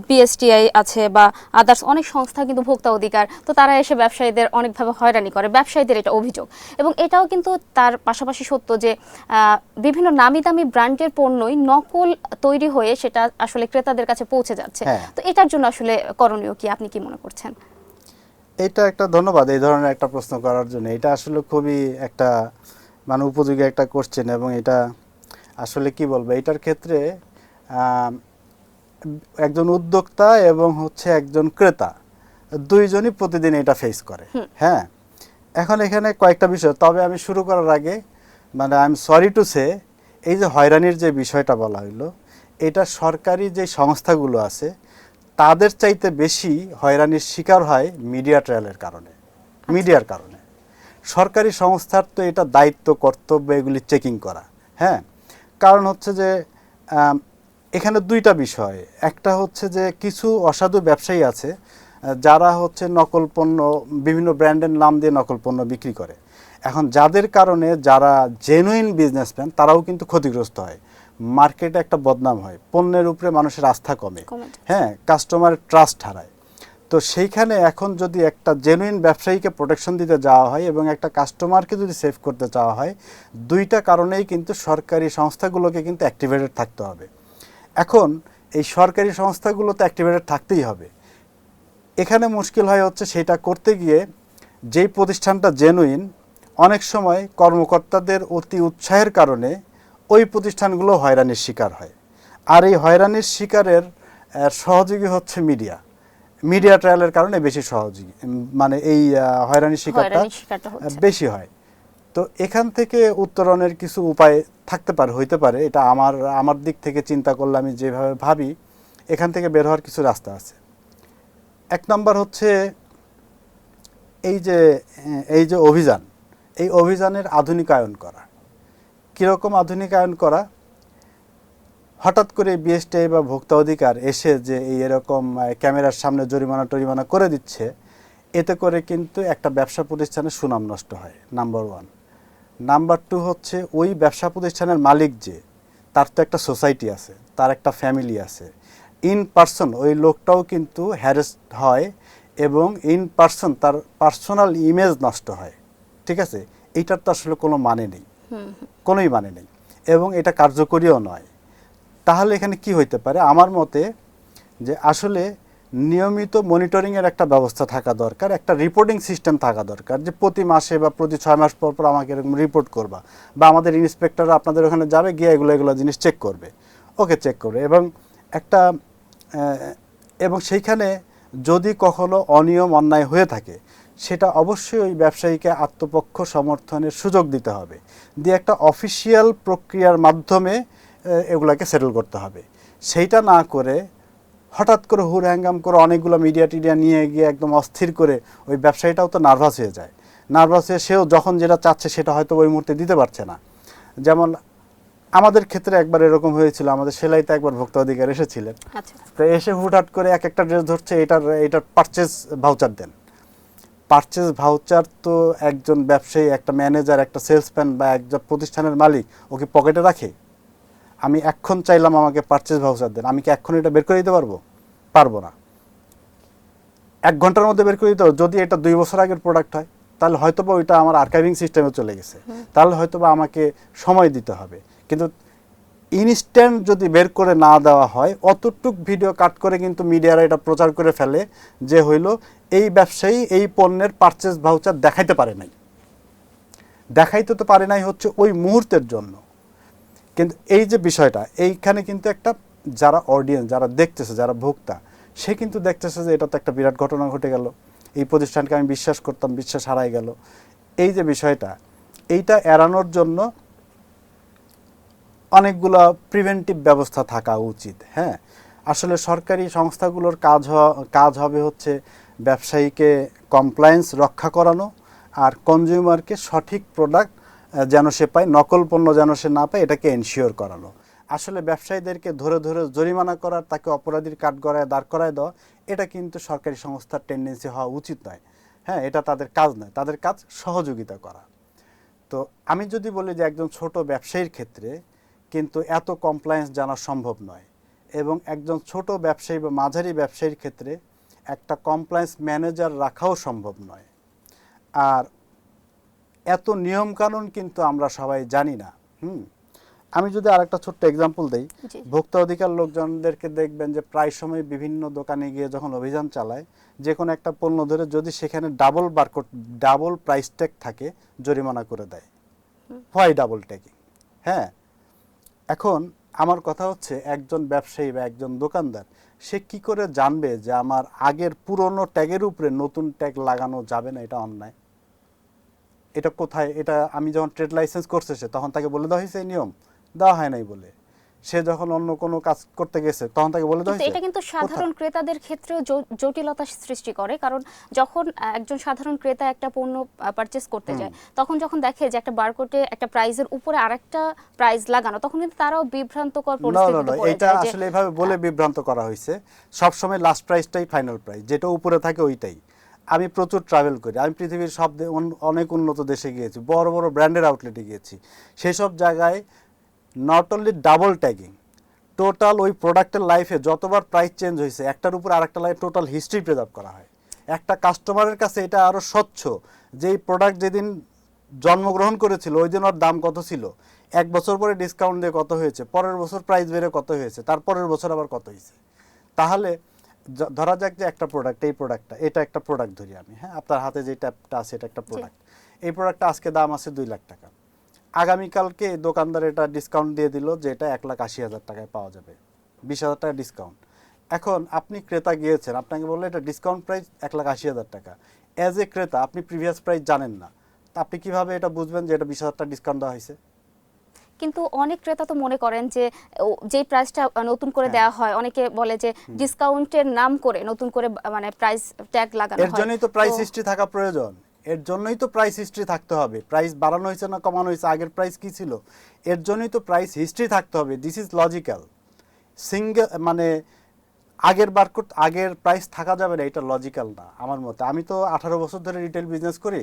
Speaker 2: বিএসটিআই আছে বা আদার্স অনেক সংস্থা কিন্তু ভোক্তা অধিকার, তো তারা এসে ব্যবসায়ীদের অনেকভাবে হয়রানি করে, ব্যবসায়ীদের এটা অভিযোগ। এবং এটাও কিন্তু তার পাশাপাশি সত্য যে বিভিন্ন নামি দামি ব্র্যান্ডের পণ্যই নকল তৈরি হয়ে সেটা আসলে ক্রেতাদের কাছে পৌঁছে যাচ্ছে। তো এটার জন্য আসলে করণীয় কি, আপনি কি মনে করছেন?
Speaker 1: এটা একটা ধন্যবাদ এই ধরনের একটা প্রশ্ন করার জন্য। এটা আসলে খুবই একটা মানে উপযোগী একটা কোশ্চেন, এবং এটা আসলে কি বলবো, এটার ক্ষেত্রে একজন উদ্যোক্তা এবং হচ্ছে একজন ক্রেতা দুইজনই প্রতিদিন এটা ফেস করে। হ্যাঁ, এখন এখানে কয়েকটা বিষয়, তবে আমি শুরু করার আগে মানে I am sorry to say, এই যে হয়রানির যে বিষয়টা বলা হইলো, এটা সরকারি যে সংস্থাগুলো আছে তাদের চাইতে বেশি হয়রানির শিকার হয় মিডিয়া ট্রায়ালের কারণে, মিডিয়ার কারণে। সরকারি সংস্থার তো এটা দায়িত্ব কর্তব্য এগুলি চেকিং করা। হ্যাঁ, কারণ হচ্ছে যে এখানে দুইটা বিষয়। একটা হচ্ছে যে কিছু অসাধু ব্যবসায়ী আছে যারা হচ্ছে নকল পণ্য, বিভিন্ন ব্র্যান্ডের নাম দিয়ে নকল পণ্য বিক্রি করে। এখন যাদের কারণে যারা জেনুইন বিজনেসম্যান তারাও কিন্তু ক্ষতিগ্রস্ত হয়, মার্কেটে একটা বদনাম হয়, পণ্যের উপরে মানুষের আস্থা কমে, হ্যাঁ, কাস্টমার ট্রাস্ট হারায়। তো সেইখানে এখন যদি একটা জেনুইন ব্যবসায়ীকে প্রোটেকশন দিতে যাওয়া হয় এবং একটা কাস্টমারকে যদি সেভ করতে চাওয়া হয়, দুইটা কারণেই কিন্তু সরকারি সংস্থাগুলোকে কিন্তু অ্যাক্টিভেটেড থাকতে হবে। এখন এই সরকারি সংস্থাগুলো তো অ্যাক্টিভেটেড থাকতেই হবে। এখানে মুশকিল হয় হচ্ছে সেটা করতে গিয়ে যেই প্রতিষ্ঠানটা জেনুইন, অনেক সময় কর্মকর্তাদের অতি উৎসাহের কারণে ওই প্রতিষ্ঠানগুলো হয়রানির শিকার হয়। আর এই হয়রানির শিকারের সহযোগী হচ্ছে মিডিয়া। মিডিয়া ট্রায়ালের কারণে বেশি সহযোগী, মানে এই হয়রানির শিকারটা বেশি হয়। তো এখান থেকে উত্তরণের কিছু উপায় থাকতে পারে, হইতে পারে। এটা আমার দিক থেকে চিন্তা করলে আমি যেভাবে ভাবি, এখান থেকে বের হওয়ার কিছু রাস্তা আছে। এক নম্বর হচ্ছে এই যে অভিযান, এই অভিযানের আধুনিকায়ন করা। কীরকম আধুনিকায়ন করা? হঠাৎ করে বিএসটিআই বা ভোক্তা অধিকার এসে যে এরকম ক্যামেরার সামনে জরিমানা টরিমানা করে দিচ্ছে, এতে করে কিন্তু একটা ব্যবসা প্রতিষ্ঠানের সুনাম নষ্ট হয়, নাম্বার ওয়ান। নাম্বার টু হচ্ছে ওই ব্যবসা প্রতিষ্ঠানের মালিক যে, তার তো একটা সোসাইটি আছে, তার একটা ফ্যামিলি আছে, ইন পার্সন ওই লোকটাও কিন্তু হ্যারেস্ট হয় এবং ইন পার্সন তার পার্সোনাল ইমেজ নষ্ট হয়। ঠিক আছে, এইটার তো আসলে কোনো মানে নেই, কোনোই মানে নেই, এবং এটা কার্যকরীও নয়। তাহলে এখানে কি হইতে পারে? আমার মতে যে আসলে নিয়মিত মনিটরিংয়ের একটা ব্যবস্থা থাকা দরকার, একটা রিপোর্টিং সিস্টেম থাকা দরকার, যে প্রতি মাসে বা প্রতি 6 মাস পর পর আমাকে এরকম রিপোর্ট করবা, বা আমাদের ইন্সপেক্টররা আপনাদের ওখানে যাবে, গিয়ে এগুলো জিনিস চেক করবে, ওকে চেক করবে। এবং সেইখানে যদি কখনো অনিয়ম অন্যায় হয়ে থাকে, সেটা অবশ্যই ওই ব্যবসায়ীকে আত্মপক্ষ সমর্থনের সুযোগ দিতে হবে, দিয়ে একটা অফিসিয়াল প্রক্রিয়ার মাধ্যমে এগুলাকে সেটেল করতে হবে। সেইটা না করে হঠাৎ করে হুড়হ্যাঙ্গাম করে অনেকগুলো মিডিয়া টিডিয়া নিয়ে গিয়ে একদম অস্থির করে, ওই ব্যবসায়ীটাও তো নার্ভাস হয়ে যায়। নার্ভাস হয়ে সেও যখন যেটা চাচ্ছে সেটা হয়তো ওই মুহূর্তে দিতে পারছে না। যেমন আমাদের ক্ষেত্রে একবার এরকম হয়েছিল, আমাদের সেলাইতে একবার ভোক্তা অধিকার এসেছিলেন। তো এসে হুটহাট করে একটা ড্রেস ধরছে, এটার পারচেজ ভাউচার দেন। পারচেজ ভাউচার তো একজন ব্যবসায়ী, একটা ম্যানেজার, একটা সেলসম্যান বা একজন প্রতিষ্ঠানের মালিক ওকে পকেটে রাখে? আমি এখন চাইলাম আমাকে পারচেজ ভাউচার দেন, আমি কি এখন এটা বের করে দিতে পারবো? পারবো না। 1 ঘন্টার মধ্যে বের করে দিতে হবে। যদি এটা 2 বছর আগের প্রোডাক্ট হয়, তাহলে হয়তোবা ওইটা আমার আর্কাইভিং সিস্টেমে চলে গেছে, তাহলে হয়তোবা আমাকে সময় দিতে হবে। কিন্তু ইনস্ট্যান্ট যদি বের করে না দেওয়া হয়, অতটুক ভিডিও কাট করে কিন্তু মিডিয়ারা এটা প্রচার করে ফেলে যে হইলো এই ব্যবসায়ী এই পণ্যের পারচেজ ভাউচার দেখাইতে পারে নাই। দেখাইতে তো পারে নাই হচ্ছে ওই মুহূর্তের জন্য। কিন্তু এই যে বিষয়টা, এইখানে কিন্তু একটা যারা অডিয়েন্স, যারা দেখতেছে, যারা ভোক্তা, সে কিন্তু দেখতেছে যে এটা তো একটা বিরাট ঘটনা ঘটে গেল, এই প্রতিষ্ঠানকে আমি বিশ্বাস করতাম, বিশ্বাস হারাই গেল। এই যে বিষয়টা, এইটা এড়ানোর জন্য অনেকগুলো প্রিভেন্টিভ ব্যবস্থা থাকা উচিত। হ্যাঁ, আসলে সরকারি সংস্থাগুলোর কাজ হবে হচ্ছে ব্যবসায়ীকে কমপ্লায়েন্স রক্ষা করানো, আর কনজিউমারকে সঠিক প্রোডাক্ট যেন সে পায়, নকল পণ্য যেন সে না পায়, এটাকে এনশিওর করানো। আসলে ব্যবসায়ীদেরকে ধরে ধরে জরিমানা করার, তাকে অপরাধীর কাঠগড়ায় দাঁড় করায় দেওয়া, এটা কিন্তু সরকারি সংস্থার টেন্ডেন্সি হওয়া উচিত নয়। হ্যাঁ, এটা তাদের কাজ নয়, তাদের কাজ সহযোগিতা করা। তো আমি যদি বলি যে একজন ছোট ব্যবসায়ীর ক্ষেত্রে কিন্তু এত কমপ্লায়েন্স জানা সম্ভব নয়, এবং একজন ছোট ব্যবসায়ী বা মাঝারি ব্যবসায়ীর ক্ষেত্রে একটা কমপ্লায়েন্স ম্যানেজার রাখাও সম্ভব নয়। আর এত নিয়মকানুন কিন্তু আমরা সবাই জানি না। আমি যদি আরেকটা ছোট্ট এক্সাম্পল দেই,
Speaker 2: জি।
Speaker 1: ভোক্তা অধিকার লোকজনদেরকে দেখবেন যে প্রায় সময় বিভিন্ন দোকানে গিয়ে যখন অভিযান চালায়, যে কোনো একটা পণ্য ধরে যদি সেখানে double barcode, double price tag থাকে, জরিমানা করে দেয়। Why double tagging? হ্যাঁ, এখন আমার কথা হচ্ছে একজন ব্যবসায়ী বা একজন দোকানদার সে কি করে জানবে যে আমার আগের পুরনো ট্যাগের উপরে নতুন ট্যাগ লাগানো যাবে না, এটা অন্যায়? এটা কোথায়? এটা আমি যখন ট্রেড লাইসেন্স করছে সে, তখন তাকে বলে দেওয়া হয়েছে এই নিয়ম? দেওয়া হয় নাই। বলে সে যখন অন্য কোনো কাজ করতে গেছে তখন তাকে বলে দেওয়া
Speaker 2: কিন্তু
Speaker 1: হয়েছে?
Speaker 2: এটা কিন্তু সাধারণ ক্রেতাদের ক্ষেত্রেও জটিলতা সৃষ্টি করে, কারণ যখন একজন সাধারণ ক্রেতা একটা পণ্য পারচেজ করতে যায়, তখন যখন দেখে যে একটা বারকোডে একটা প্রাইজের উপরে আরেকটা প্রাইস লাগানো, তখন কিন্তু তারাও বিভ্রান্তকর
Speaker 1: না না
Speaker 2: পরিস্থিতিতে
Speaker 1: না,
Speaker 2: পড়ে
Speaker 1: এটা
Speaker 2: যায় যে
Speaker 1: আসলে এভাবে বলে বিভ্রান্ত করা হয়েছে। সবসময় লাস্ট প্রাইসটাই ফাইনাল প্রাইস, যেটা উপরে থাকে ওইটাই। আমি প্রচুর ট্রাভেল করি, আমি পৃথিবীর অনেক উন্নত দেশে গিয়েছি, বড় বড় ব্র্যান্ডের আউটলেটে গিয়েছি। সেই সব জায়গায় not only double tagging, total ওই প্রোডাক্টের লাইফে যতবার প্রাইস চেঞ্জ হয়েছে একটার উপর আরেকটা লাইফ টোটাল হিস্ট্রি প্রেজেন্ট করা হয়। একটা কাস্টমারের কাছে এটা আরও স্বচ্ছ যে এই প্রোডাক্ট যেদিন জন্মগ্রহণ করেছিল ওই দিন ওর দাম কত ছিল, এক বছর পরে ডিসকাউন্ট দিয়ে কত হয়েছে, পরের বছর প্রাইস বেড়ে কত হয়েছে, তারপরের বছর আবার কত হয়েছে। তাহলে ধরা যাক যে একটা প্রোডাক্ট, এই প্রোডাক্টটা, এটা একটা প্রোডাক্ট ধরি আমি, হ্যাঁ, আপনার হাতে যে ট্যাবটা আছে এটা একটা প্রোডাক্ট। এই প্রোডাক্টটা আজকে দাম আছে 2 লাখ টাকা, আগামীকালকে দোকানদার এটা ডিসকাউন্ট দিয়ে দিল যে এটা 1,80,000 টাকায় পাওয়া যাবে, 20,000 টাকা ডিসকাউন্ট। এখন আপনি ক্রেতা গিয়েছেন, আপনাকে বললো এটা ডিসকাউন্ট প্রাইস 1,80,000 টাকা। অ্যাজ এ ক্রেতা আপনি প্রিভিয়াস প্রাইস জানেন না, তা আপনি কিভাবে এটা বুঝবেন যে এটা 20,000 টাকা ডিসকাউন্ট দেওয়া হয়েছে?
Speaker 2: কিন্তু অনেক ক্রেতা তো মনে করেন যে যে প্রাইসটা নতুন করে দেওয়া হয়, অনেকে বলে যে ডিসকাউন্টের নাম করে নতুন করে মানে প্রাইস ট্যাগ লাগানো হয়।
Speaker 1: এর জন্যই তো প্রাইস হিস্ট্রি থাকা প্রয়োজন। এর জন্যই তো প্রাইস হিস্ট্রি থাকতে হবে। প্রাইস বাড়ানো হয়েছে না কমানো হয়েছে, আগের প্রাইস কি ছিল, এর জন্যই তো প্রাইস হিস্ট্রি থাকতে হবে। This is logical. সিঙ্গেল মানে আগের বারকোড, আগের প্রাইস থাকা যাবে না, এটা লজিক্যাল না আমার মতে। আমি তো 18 বছর ধরে রিটেল বিজনেস করি,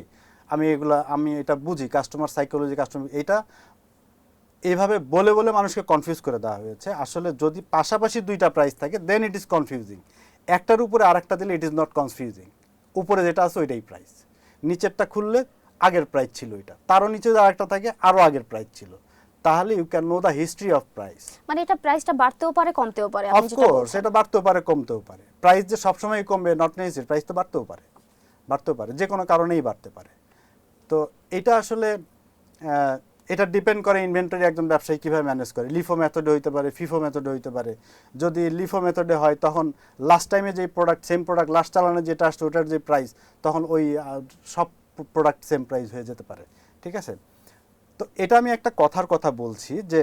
Speaker 1: আমি এটা বুঝি, কাস্টমার সাইকোলজি, এটা এইভাবে বলে বলে মানুষকে কনফিউজ করে দেওয়া হয়েছে। আসলে যদি পাশাপাশি দুইটা প্রাইস থাকে দেন ইট ইজ কনফিউজিং। একটার উপরে আরেকটা দিলে ইট ইজ নট কনফিউজিং। উপরে যেটা আছে ওইটাই প্রাইস, নিচেরটা খুললে আগের প্রাইস ছিল ওইটা, তারও নিচে যদি আরেকটা থাকে আরও আগের প্রাইস ছিল, তাহলে you can know the history of price.
Speaker 2: মানে এটা প্রাইসটা বাড়তেও পারে কমতেও পারে, আপনি যেটা
Speaker 1: অফকোর্স
Speaker 2: বলছেন।
Speaker 1: এটা বাড়তেও পারে কমতেও পারে। প্রাইস যে সবসময় কমবে নট নেসেসারি, প্রাইস তো বাড়তেও পারে, যে কোনো কারণেই বাড়তে পারে। তো এটা আসলে এটা ডিপেন্ড করে ইনভেন্টরি একজন ব্যবসায়ী কীভাবে ম্যানেজ করে। লিফো মেথডে হইতে পারে, ফিফো মেথডে হইতে পারে। যদি লিফো মেথডে হয় তখন লাস্ট টাইমে যেই প্রোডাক্ট, সেম প্রোডাক্ট লাস্ট চালানো যেটা আসছে ওটার যে প্রাইস, তখন ওই সব প্রোডাক্ট সেম প্রাইস হয়ে যেতে পারে। ঠিক আছে? তো এটা আমি একটা কথার কথা বলছি যে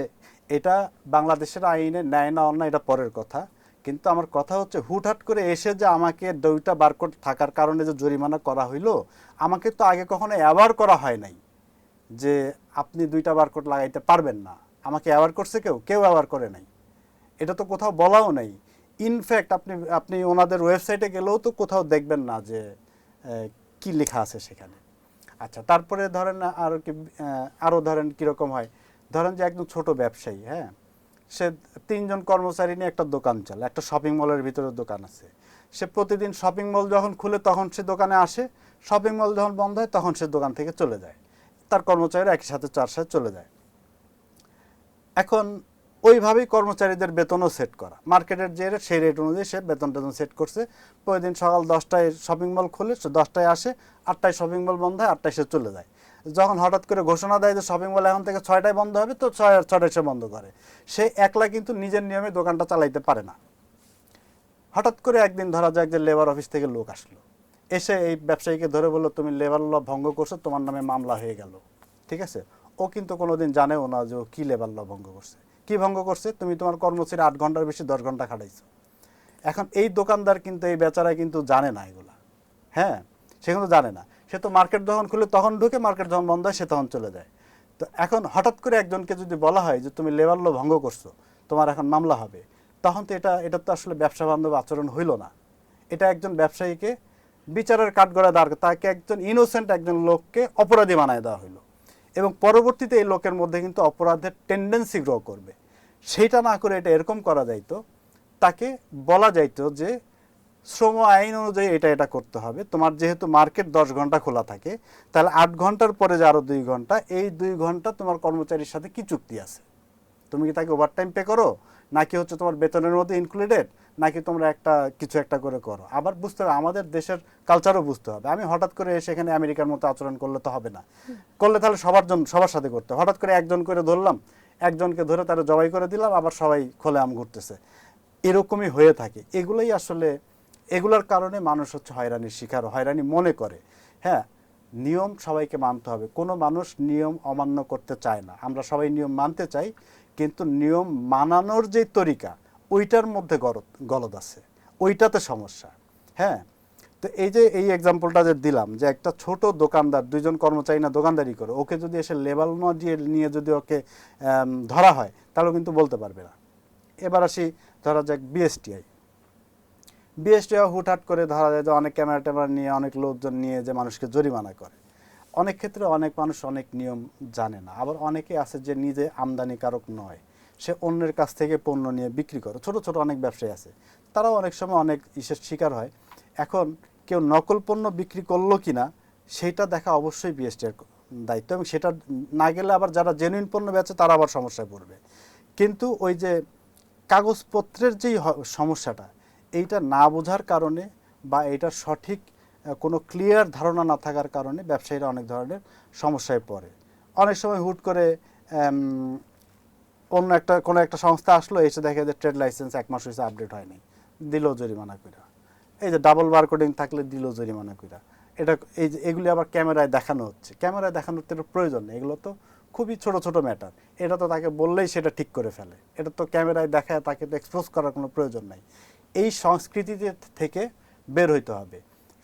Speaker 1: এটা বাংলাদেশের আইনে ন্যায় না অন্যায় এটা পরের কথা, কিন্তু আমার কথা হচ্ছে হুটহাট করে এসে যে আমাকে দুইটা বারকোড থাকার কারণে যে জরিমানা করা হইলো, আমাকে তো আগে কখনো অ্যাওয়ার করা হয় নাই যে আপনি দুইটা বারকোড লাগাইতে পারবেন না। আমাকে অ্যাওয়ার করছে কেউ অ্যাওয়ার করে নাই, এটা তো কোথাও বলাও নাই। ইনফ্যাক্ট আপনি ওনাদের ওয়েবসাইটে গেলেও তো কোথাও দেখবেন না যে কি লেখা আছে সেখানে। আচ্ছা, তারপরে ধরেন আরও ধরেন কীরকম হয়, ধরেন যে একদম ছোট ব্যবসায়ী, হ্যাঁ, সে 3 জন কর্মচারী নিয়ে একটা দোকান চালায়, একটা শপিং মলের ভিতরে দোকান আছে। সে প্রতিদিন শপিং মল যখন খুলে তখন সে দোকানে আসে, শপিং মল যখন বন্ধ হয় তখন সে দোকান থেকে চলে যায়, তার কর্মচারীরা একই সাথে 4 সাথে চলে যায়। এখন ওইভাবেই কর্মচারীদের বেতনও সেট করা, মার্কেটের যে রেট সেই রেট অনুযায়ী সে বেতন সেট করছে। প্রতিদিন সকাল 10টায় শপিং মল খুলে সে 10টায় আসে, 8টায় শপিং মল বন্ধ হয়, 8টায় সে চলে যায়। যখন হঠাৎ করে ঘোষণা দেয় যে শপিং মল এখন থেকে 6টায় বন্ধ হবে, তো 6টায় সে বন্ধ করে। সে একলা কিন্তু নিজের নিয়মে দোকানটা চালাইতে পারে না। হঠাৎ করে একদিন ধরা যাক যে লেবার অফিস থেকে লোক আসলো, এসে এই ব্যবসায়ীকে ধরে বললো তুমি লেবার ল ভঙ্গ করছো, তোমার নামে মামলা হয়ে গেল। ঠিক আছে? ও কিন্তু কোনোদিন জানেও না যে ও কী লেবার ল ভঙ্গ করছে। কি ভঙ্গ করছে? তুমি তোমার কর্মচারী 8 ঘন্টার বেশি 10 ঘন্টা খাটাইছো। এখন এই দোকানদার কিন্তু, এই বেচারা কিন্তু জানে না এগুলা, হ্যাঁ, সে কিন্তু জানে না। সে তো মার্কেট যখন খুলে তখন ঢুকে, মার্কেট যখন বন্ধ হয় সে তখন চলে যায়। তো এখন হঠাৎ করে একজনকে যদি বলা হয় যে তুমি লেবার ল ভঙ্গ করছো, তোমার এখন মামলা হবে, তখন তো এটা তো আসলে ব্যবসা বান্ধব আচরণ হইল না। এটা একজন ব্যবসায়ীকে বিচারের কাঠগড়ায় দাঁড়, তাকে একজন ইনোসেন্ট একজন লোককে অপরাধী বানায় দেওয়া হইলো, এবং পরবর্তীতে এই লোকের মধ্যে কিন্তু অপরাধের টেন্ডেন্সি গ্রো করবে। সেইটা না করে এটা এরকম করা যাইতো, তাকে বলা যাইতো যে শ্রম আইন অনুযায়ী এটা করতে হবে, তোমার যেহেতু মার্কেট 10 ঘন্টা খোলা থাকে, তাহলে 8 ঘন্টার পরে যে আরও 2 ঘন্টা, এই 2 ঘন্টা তোমার কর্মচারীর সাথে কি চুক্তি আছে, তুমি কি তাকে ওভারটাইম পে করো, নাকি হচ্ছে তোমার বেতনের মধ্যে ইনক্লুডেড, নাকি তোমরা কিছু একটা করে করো। আবার বুঝতে হবে, আমাদের দেশের কালচারও বুঝতে হবে। আমি হঠাৎ করে এসে এখানে আমেরিকার মতো আচরণ করলে তো হবে না, করলে তাহলে সবার সাথে করতে হবে। হঠাৎ করে একজন করে ধরলাম, একজনকে ধরে তারা জবাই করে দিলাম, আবার সবাই খোলে আম ঘুরতেছে, এরকমই হয়ে থাকে। এগুলোই আসলে, এগুলোর কারণে মানুষ হচ্ছে হয়রানির শিকার, হয়রানি মনে করে। হ্যাঁ, নিয়ম সবাইকে মানতে হবে, কোনো মানুষ নিয়ম অমান্য করতে চায় না, আমরা সবাই নিয়ম মানতে চাই, কিন্তু নিয়ম মানানোর যে তরিকা, ওইটার মধ্যে গলদ আছে, ওইটাতে সমস্যা। হ্যাঁ, তো এই এক্সাম্পলটা যে দিলাম, যে একটা ছোট দোকানদার, 2 জন কর্মচারী না দোকানদারি করে, ওকে যদি এসে লেবেল নিয়ে যদি ওকে ধরা হয়, তাহলে কিন্তু বলতে পারবে না। এবার আসি, ধরা যাক বিএসটিআই হুটহাট করে ধরা যায় যে অনেক ক্যামেরা নিয়ে, অনেক লোকজন নিয়ে যে মানুষকে জরিমানা করে। অনেক ক্ষেত্রে অনেক মানুষ অনেক নিয়ম জানে না, আবার অনেকে আছে যে নিজে আমদানিকারক নয়, সে অন্যের কাছ থেকে পণ্য নিয়ে বিক্রি করে। ছোট ছোট অনেক ব্যবসায়ী আছে, তারাও অনেক সময় অনেক ইসের শিকার হয়। এখন কেউ নকল পণ্য বিক্রি করলো কিনা সেইটা দেখা অবশ্যই বিএসটির দায়িত্ব, এবং সেটা না গেলে আবার যারা জেনুইন পণ্য বেচে তারা আবার সমস্যায় পড়বে। কিন্তু ওই যে কাগজপত্রের যেই সমস্যাটা, এইটা না বোঝার কারণে বা এইটার সঠিক কোনো ক্লিয়ার ধারণা না থাকার কারণে ব্যবসায়ীরা অনেক ধরনের সমস্যায় পড়ে। অনেক সময় হুট করে কোনো একটা সংস্থা আসলো, এসে দেখে যে ট্রেড লাইসেন্স 1 মাস হয়েছে আপডেট হয়নি, দিল জরিমানা কইরা। এই যে ডাবল বারকোডিং থাকলে দিল জরিমানা কইরা। এগুলি আবার ক্যামেরায় দেখানো হচ্ছে, ক্যামেরায় দেখানোর তো প্রয়োজন নেই, এগুলো তো খুবই ছোট ছোট ম্যাটার। এটা তো তাকে বললেই সেটা ঠিক করে ফেলে, এটা তো ক্যামেরায় দেখায় তাকে তো এক্সপোজ করার কোনো প্রয়োজন নাই। এই সংস্কৃতি থেকে বের হইতে হবে।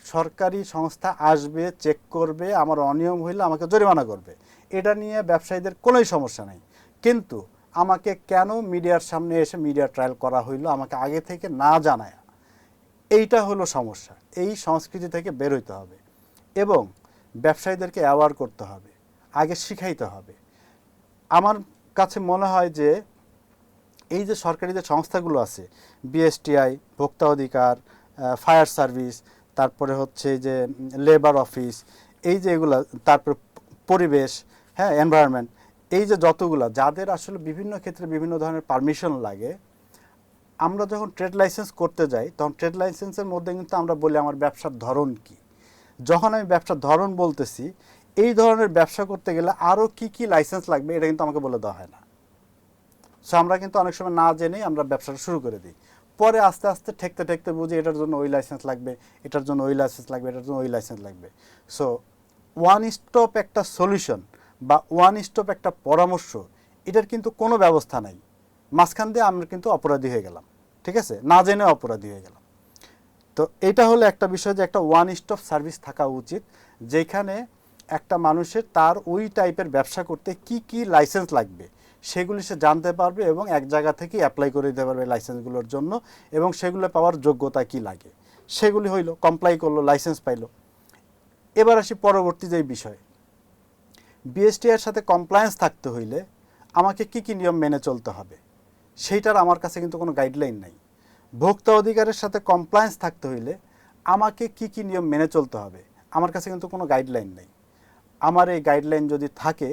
Speaker 1: সরকারি সংস্থা আসবে, চেক করবে, আমার অনিয়ম হইলে আমাকে জরিমানা করবে, এটা নিয়ে ব্যবসায়ীদের কোনোই সমস্যা নেই। কিন্তু আমাকে কেন মিডিয়ার সামনে এসে মিডিয়া ট্রায়াল করা হইলো আমাকে আগে থেকে না জানায়, এইটা হলো সমস্যা। এই সংস্কৃতি থেকে বের হইতে হবে এবং ব্যবসায়ীদেরকে অ্যাওয়ার করতে হবে, আগে শিখাইতে হবে। আমার কাছে মনে হয় যে এই যে সরকারি যে সংস্থাগুলো আছে, বিএসটিআই, ভোক্তা অধিকার, ফায়ার সার্ভিস, তারপরে হচ্ছে যে লেবার অফিস, এই যে এগুলো, তারপর পরিবেশ, হ্যাঁ, এনভায়রনমেন্ট, এই যে যতগুলো, যাদের আসলে বিভিন্ন ক্ষেত্রে বিভিন্ন ধরনের পারমিশন লাগে, আমরা যখন ট্রেড লাইসেন্স করতে যাই তখন ট্রেড লাইসেন্সের মধ্যে কিন্তু আমরা বলি আমার ব্যবসার ধরন কি। যখন আমি ব্যবসার ধরন বলতেছি, এই ধরনের ব্যবসা করতে গেলে আরও কি লাইসেন্স লাগবে এটা কিন্তু আমাকে বলে দেওয়া হয় না। সো আমরা কিন্তু অনেক সময় না জেনেই আমরা ব্যবসাটা শুরু করে দিই, পরে আস্তে আস্তে ঠেকতে বুঝি এটার জন্য ওই লাইসেন্স লাগবে, এটার জন্য ওই লাইসেন্স লাগবে, এটার জন্য ওই লাইসেন্স লাগবে। সো ওয়ান স্টপ একটা সলিউশন বা ওয়ান স্টপ একটা পরামর্শ, এটার কিন্তু কোনো ব্যবস্থা নাই। মাঝখান দিয়ে আমরা কিন্তু অপরাধী হয়ে গেলাম, ঠিক আছে, না জেনে অপরাধী হয়ে গেলাম। তো এটা হলো একটা বিষয়, যে একটা ওয়ান স্টপ সার্ভিস থাকা উচিত, যেখানে একটা মানুষের তার ওই টাইপের ব্যবসা করতে কি লাইসেন্স লাগবে সেগুলি সে জানতে পারবে এবং এক জায়গা থেকে অ্যাপ্লাই করে দিতে পারবে লাইসেন্সগুলোর জন্য, এবং সেগুলো পাওয়ার যোগ্যতা কি লাগে সেগুলি হইলো, কমপ্লাই করলো, লাইসেন্স পাইলো। এবার আসি পরবর্তী যেই বিষয়, বিএসটিআইয়ের সাথে কমপ্লায়েন্স থাকতে হইলে আমাকে কি নিয়ম মেনে চলতে হবে সেইটার আমার কাছে কিন্তু কোনো গাইডলাইন নাই। ভোক্তা অধিকারের সাথে কমপ্লায়েন্স থাকতে হইলে আমাকে কি নিয়ম মেনে চলতে হবে আমার কাছে কিন্তু কোনো গাইডলাইন নেই। আমার এই গাইডলাইন যদি থাকে,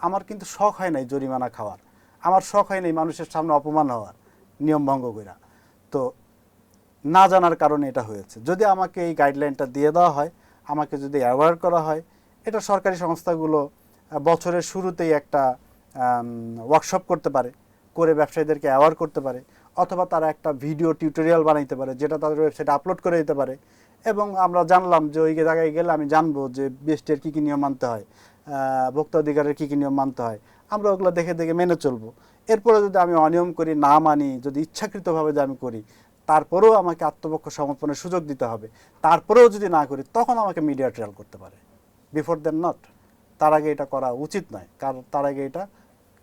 Speaker 1: আমার কিন্তু শখ হয় নাই জরিমানা খাওয়ার, আমার শখ হয় নাই মানুষের সামনে অপমান হওয়ার নিয়ম ভঙ্গ করা। তো না জানার কারণে এটা হয়েছে। যদি আমাকে এই গাইডলাইনটা দিয়ে দেওয়া হয়, আমাকে যদি অ্যাওয়ার করা হয়, এটা সরকারি সংস্থাগুলো বছরের শুরুতেই একটা ওয়ার্কশপ করতে পারে, করে ব্যবসায়ীদেরকে অ্যাওয়ার করতে পারে, অথবা তারা একটা ভিডিও টিউটোরিয়াল বানাইতে পারে যেটা তাদের ওয়েবসাইটে আপলোড করে দিতে পারে, এবং আমরা জানলাম যে ওই জায়গায় গেলে আমি জানবো যে বিএসটিআইয়ের কী নিয়ম মানতে হয়, ভোক্তা অধিকারের কী নিয়ম মানতে হয়, আমরা ওগুলো দেখে মেনে চলবো। এরপরে যদি আমি অনিয়ম করি, না মানি, যদি ইচ্ছাকৃতভাবে যে আমি করি, তারপরেও আমাকে আত্মপক্ষ সমর্পণের সুযোগ দিতে হবে। তারপরেও যদি না করি, তখন আমাকে মিডিয়া ট্রায়াল করতে পারে, বিফোর দেন নট। তার আগে এটা করা উচিত নয়, কারণ তার আগে এটা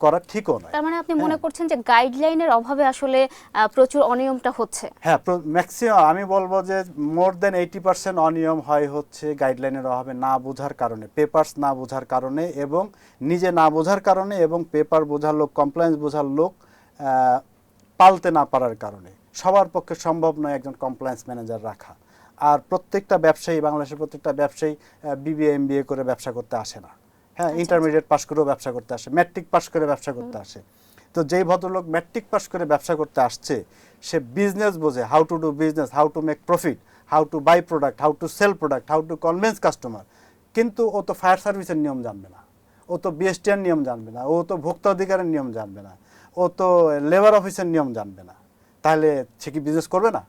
Speaker 1: করা ঠিকও নয়।
Speaker 2: তার মানে আপনি মনে করছেন যে গাইডলাইনের অভাবে আসলে প্রচুর অনিয়মটা হচ্ছে?
Speaker 1: হ্যাঁ, ম্যাক্সিমাম আমি বলবো যে মোর দেন 80% অনিয়ম হয় হচ্ছে গাইডলাইনের অভাবে, না বোঝার কারণে, পেপারস না বোঝার কারণে, এবং নিজে না বোঝার কারণে, এবং পেপার বোঝার লোক, কমপ্লায়েন্স বোঝার লোক পালতে না পারার কারণে। সবার পক্ষে সম্ভব নয় একজন কমপ্লায়েন্স ম্যানেজার রাখা। আর প্রত্যেকটা ব্যবসায়ী, বাংলাদেশের প্রত্যেকটা ব্যবসায়ী বিবিএ এমবিএ করে ব্যবসা করতে আসে না। হ্যাঁ, ইন্টারমিডিয়েট পাস করেও ব্যবসা করতে আসে, ম্যাট্রিক পাস করে ব্যবসা করতে আসে। তো যেই ভদ্রলোক ম্যাট্রিক পাস করে ব্যবসা করতে আসছে, সে বিজনেস বোঝে, how to do business, how to make profit, how to buy product, how to sell product, how to convince customer. কিন্তু ও তো ফায়ার সার্ভিসের নিয়ম জানবে না, ও তো বিএসটিআর নিয়ম জানবে না, ও তো ভোক্তা অধিকারের নিয়ম জানবে না, ও তো লেবার অফিসের নিয়ম জানবে না। তাহলে সে কি বিজনেস করবে না?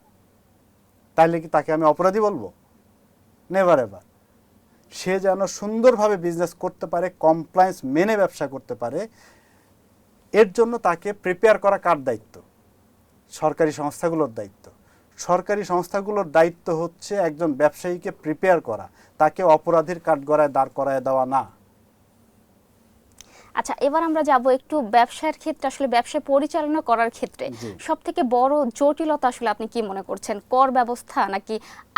Speaker 1: তাহলে কি তাকে আমি অপরাধী বলবো? Never ever. সে যেন সুন্দরভাবে বিজনেস করতে পারে, কমপ্লায়েন্স মেনে ব্যবসা করতে পারে, এর জন্য তাকে প্রিপেয়ার করা কার দায়িত্ব? সরকারি সংস্থাগুলোর দায়িত্ব। সরকারি সংস্থাগুলোর দায়িত্ব হচ্ছে একজন ব্যবসায়ীকে প্রিপেয়ার করা, তাকে অপরাধীর কাঠগড়ায় দাঁড় করায় দেওয়া না।
Speaker 2: আচ্ছা, এবার আমরা যাব একটু ব্যবসার ক্ষেত্রে, আসলে ব্যবসা পরিচালনা করার ক্ষেত্রে সব থেকে বড় জটিলতা আসলে আপনি কি মনে করছেন? কর ব্যবস্থা নাকি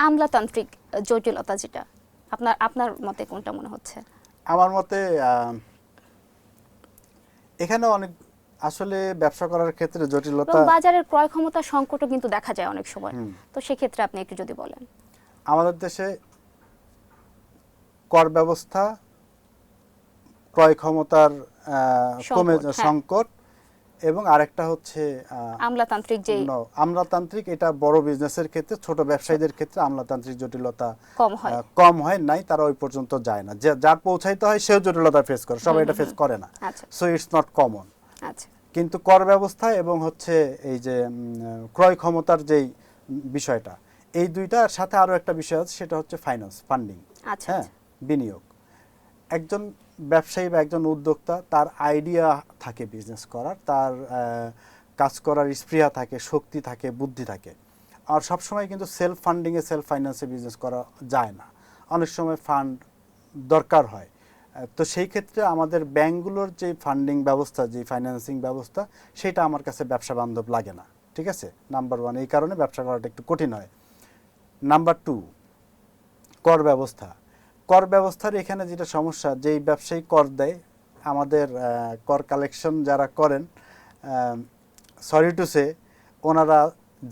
Speaker 2: আমলাতান্ত্রিক জটিলতা, যেটা আপনার মতে কোনটা মনে হচ্ছে?
Speaker 1: আমার মতে এখানে অনেক আসলে ব্যবসা করার ক্ষেত্রে জটিলতা,
Speaker 2: বাজারের ক্রয় ক্ষমতা সংকটও কিন্তু দেখা যায় অনেক সময়। তো সেক্ষেত্রে আপনি একটু যদি বলেন।
Speaker 1: আমাদের দেশে কর ব্যবস্থা, ক্রয় ক্ষমতার সংকট, এবং আরেকটা হচ্ছে
Speaker 2: আমলাতান্ত্রিক, যে
Speaker 1: আমলাতান্ত্রিক, এটা বড় বিজনেসের ক্ষেত্রে, ছোট ব্যবসায়ীদের ক্ষেত্রে আমলাতান্ত্রিক জটিলতা
Speaker 2: কম
Speaker 1: হয় নাই, তারা ওই পর্যন্ত যায় না। যার পৌঁছাইতে হয় সেও জটিলতা ফেস করে, সবাই এটা ফেস করে না। So it's not common. কিন্তু কর ব্যবস্থা এবং হচ্ছে এই যে ক্রয় ক্ষমতার যেই বিষয়টা, এই দুইটার সাথে আরো একটা বিষয় আছে, সেটা হচ্ছে ফাইন্যান্স, ফান্ডিং। হ্যাঁ, বিনিয়োগ। একজন ব্যবসায়ী বা একজন উদ্যোক্তা, তার আইডিয়া থাকে বিজনেস করার, তার কাজ করার স্পৃহা থাকে, শক্তি থাকে, বুদ্ধি থাকে। আর সবসময় কিন্তু সেলফ ফান্ডিংয়ে, সেলফ ফাইন্যান্সে বিজনেস করা যায় না, অনেক সময় ফান্ড দরকার হয়। তো সেই ক্ষেত্রে আমাদের ব্যাংকগুলোর যে ফান্ডিং ব্যবস্থা, যে ফাইন্যান্সিং ব্যবস্থা, সেটা আমার কাছে ব্যবসা বান্ধব লাগে না। ঠিক আছে, নাম্বার ওয়ান, এই কারণে ব্যবসা করাটা একটু কঠিন হয়। নাম্বার টু, কর ব্যবস্থা। কর ব্যবস্থার এখানে যেটা সমস্যা, যেই ব্যবসায়ী কর দেয়, আমাদের কর কালেকশন যারা করেন, সরি টু সে, ওনারা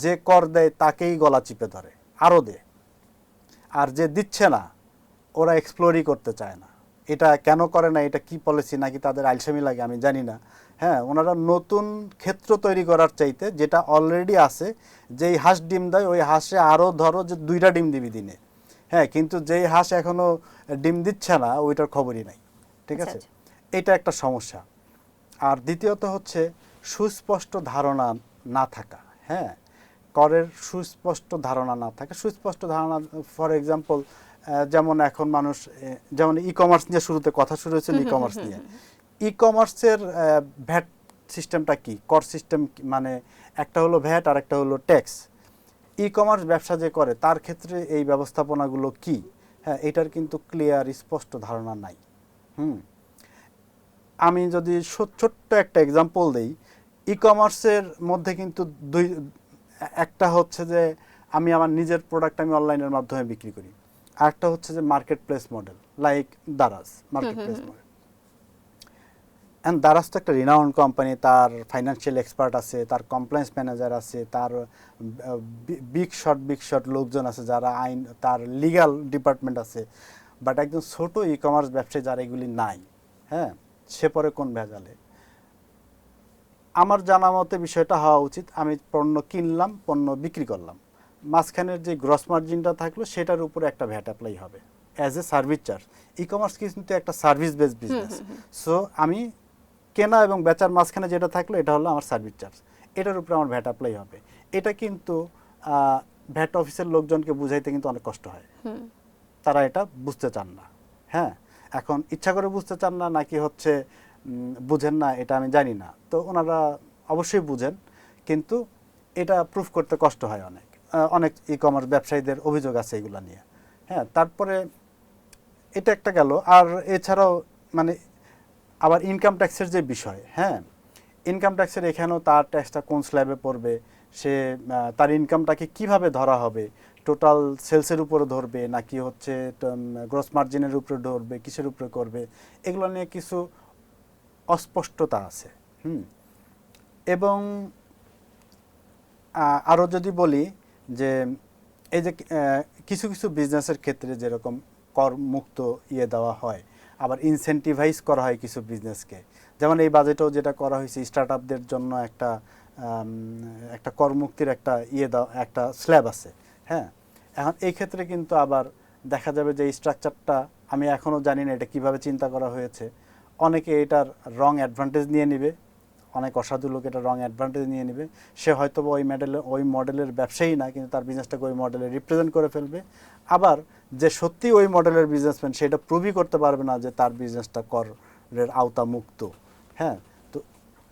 Speaker 1: যে কর দেয় তাকেই গলা চিপে ধরে, আরও দেয়। আর যে দিচ্ছে না, ওরা এক্সপ্লোরই করতে চায় না। এটা কেন করে না, এটা কি পলিসি, নাকি তাদের আলসেমি লাগে, আমি জানি না। হ্যাঁ, ওনারা নতুন ক্ষেত্র তৈরি করার চাইতে, যেটা অলরেডি আছে, যেই হাঁস ডিম দেয়, ওই হাঁসে আরও ধরো যে 2টা ডিম দিবি দিনে। হ্যাঁ, কিন্তু যেই হাঁস এখনো ডিম দিচ্ছে না, ওইটার খবরই নাই। ঠিক আছে, এটা একটা সমস্যা। আর দ্বিতীয়ত হচ্ছে সুস্পষ্ট ধারণা না থাকা। হ্যাঁ, করের সুস্পষ্ট ধারণা না থাকে। সুস্পষ্ট ধারণা, ফর এক্সাম্পল, যেমন এখন মানুষ, যেমন ই কমার্স নিয়ে শুরুতে কথা শুরু হয়েছিল, ই কমার্স নিয়ে। ই কমার্সের ভ্যাট সিস্টেমটা কি, কর সিস্টেম মানে একটা হলো ভ্যাট আর একটা হলো ট্যাক্স। ই কমার্স ব্যবসা যে করে, তার ক্ষেত্রে এই ব্যবস্থাপনাগুলো কি, হ্যাঁ, এটার কিন্তু ক্লিয়ার স্পষ্ট ধারণা নাই। আমি যদি ছোট্ট একটা এক্সাম্পল দেই, ই কমার্সের মধ্যে কিন্তু একটা হচ্ছে যে আমি আমার নিজের প্রোডাক্ট আমি অনলাইনের মাধ্যমে বিক্রি করি, আর একটা হচ্ছে যে market place model, like Daraz market place model. And Daraz তো একটা রিনাউন্ড কোম্পানি, তার ফাইন্যান্সিয়াল এক্সপার্ট আছে, তার কমপ্লায়েন্স ম্যানেজার আছে, তার বিগ শট লোকজন আছে, যারা আইন, তার লিগ্যাল ডিপার্টমেন্ট আছে। বাট একজন ছোট ই কমার্স ব্যবসায়ী যারা এগুলি নাই, হ্যাঁ, সে পরে কোন ভেজালে? আমার জানা মতে বিষয়টা হওয়া উচিত, আমি পণ্য কিনলাম, পণ্য বিক্রি করলাম, মাঝখানের যে গ্রস মার্জিনটা থাকলো, সেটার উপরে একটা ভ্যাট অ্যাপ্লাই হবে as a service charge. E commerce কিন্তু একটা সার্ভিস বেসড বিজনেস। সো আমি কেনা এবং বেচার মাঝখানে যেটা থাকলো, এটা হলো আমার সার্ভিস চার্জ, এটার উপরে আমার ভ্যাট অ্যাপ্লাই হবে। এটা কিন্তু ভ্যাট অফিসের লোকজনকে বুঝাইতে কিন্তু অনেক কষ্ট হয়, তারা এটা বুঝতে চান না। হ্যাঁ, এখন ইচ্ছা করে বুঝতে চান না, নাকি হচ্ছে বুঝেন না, এটা আমি জানি না। তো ওনারা অবশ্যই বুঝেন, কিন্তু এটা প্রুফ করতে কষ্ট হয় অনেক ই কমার্স ব্যবসায়ীদের অভিযোগ আছে এগুলো নিয়ে। হ্যাঁ, তারপরে এটা একটা গেল। আর এছাড়াও মানে আবার ইনকাম ট্যাক্সের যে বিষয়, হ্যাঁ, ইনকাম ট্যাক্সের এখানেও তার ট্যাক্সটা কোন স্ল্যাবে পড়বে, সে তার ইনকামটাকে কিভাবে ধরা হবে, টোটাল সেলসের উপরে ধরবে নাকি হচ্ছে গ্রস মার্জিনের উপরে ধরবে, কিসের উপরে করবে, এগুলো নিয়ে কিছু অস্পষ্টতা আছে। এবং আরও যদি বলি যে এই যে কিছু কিছু বিজনেসের ক্ষেত্রে যেরকম কর মুক্ত দেওয়া হয়, আবার ইনসেন্টিভাইজ করা হয় কিছু বিজনেসকে, যেমন এই বাজেটেও যেটা করা হয়েছে স্টার্ট আপদের জন্য একটা করমুক্তির একটা স্ল্যাব আছে। হ্যাঁ, এখন এই ক্ষেত্রে কিন্তু আবার দেখা যাবে যে এই স্ট্রাকচারটা আমি এখনও জানি না এটা কিভাবে চিন্তা করা হয়েছে। অনেকে এটার রং অ্যাডভান্টেজ নিয়ে নিবে, অনেক অসাধু লোক এটা রং অ্যাডভান্টেজ নিয়ে নেবে। সে হয়তো ওই মডেলের ব্যবসায়ী না, কিন্তু তার বিজনেসটাকে ওই মডেলে রিপ্রেজেন্ট করে ফেলবে। আবার যে সত্যি ওই মডেলের বিজনেসম্যান সেটা প্রুভই করতে পারবে না যে তার বিজনেসটা করের আওতা মুক্ত। হ্যাঁ, তো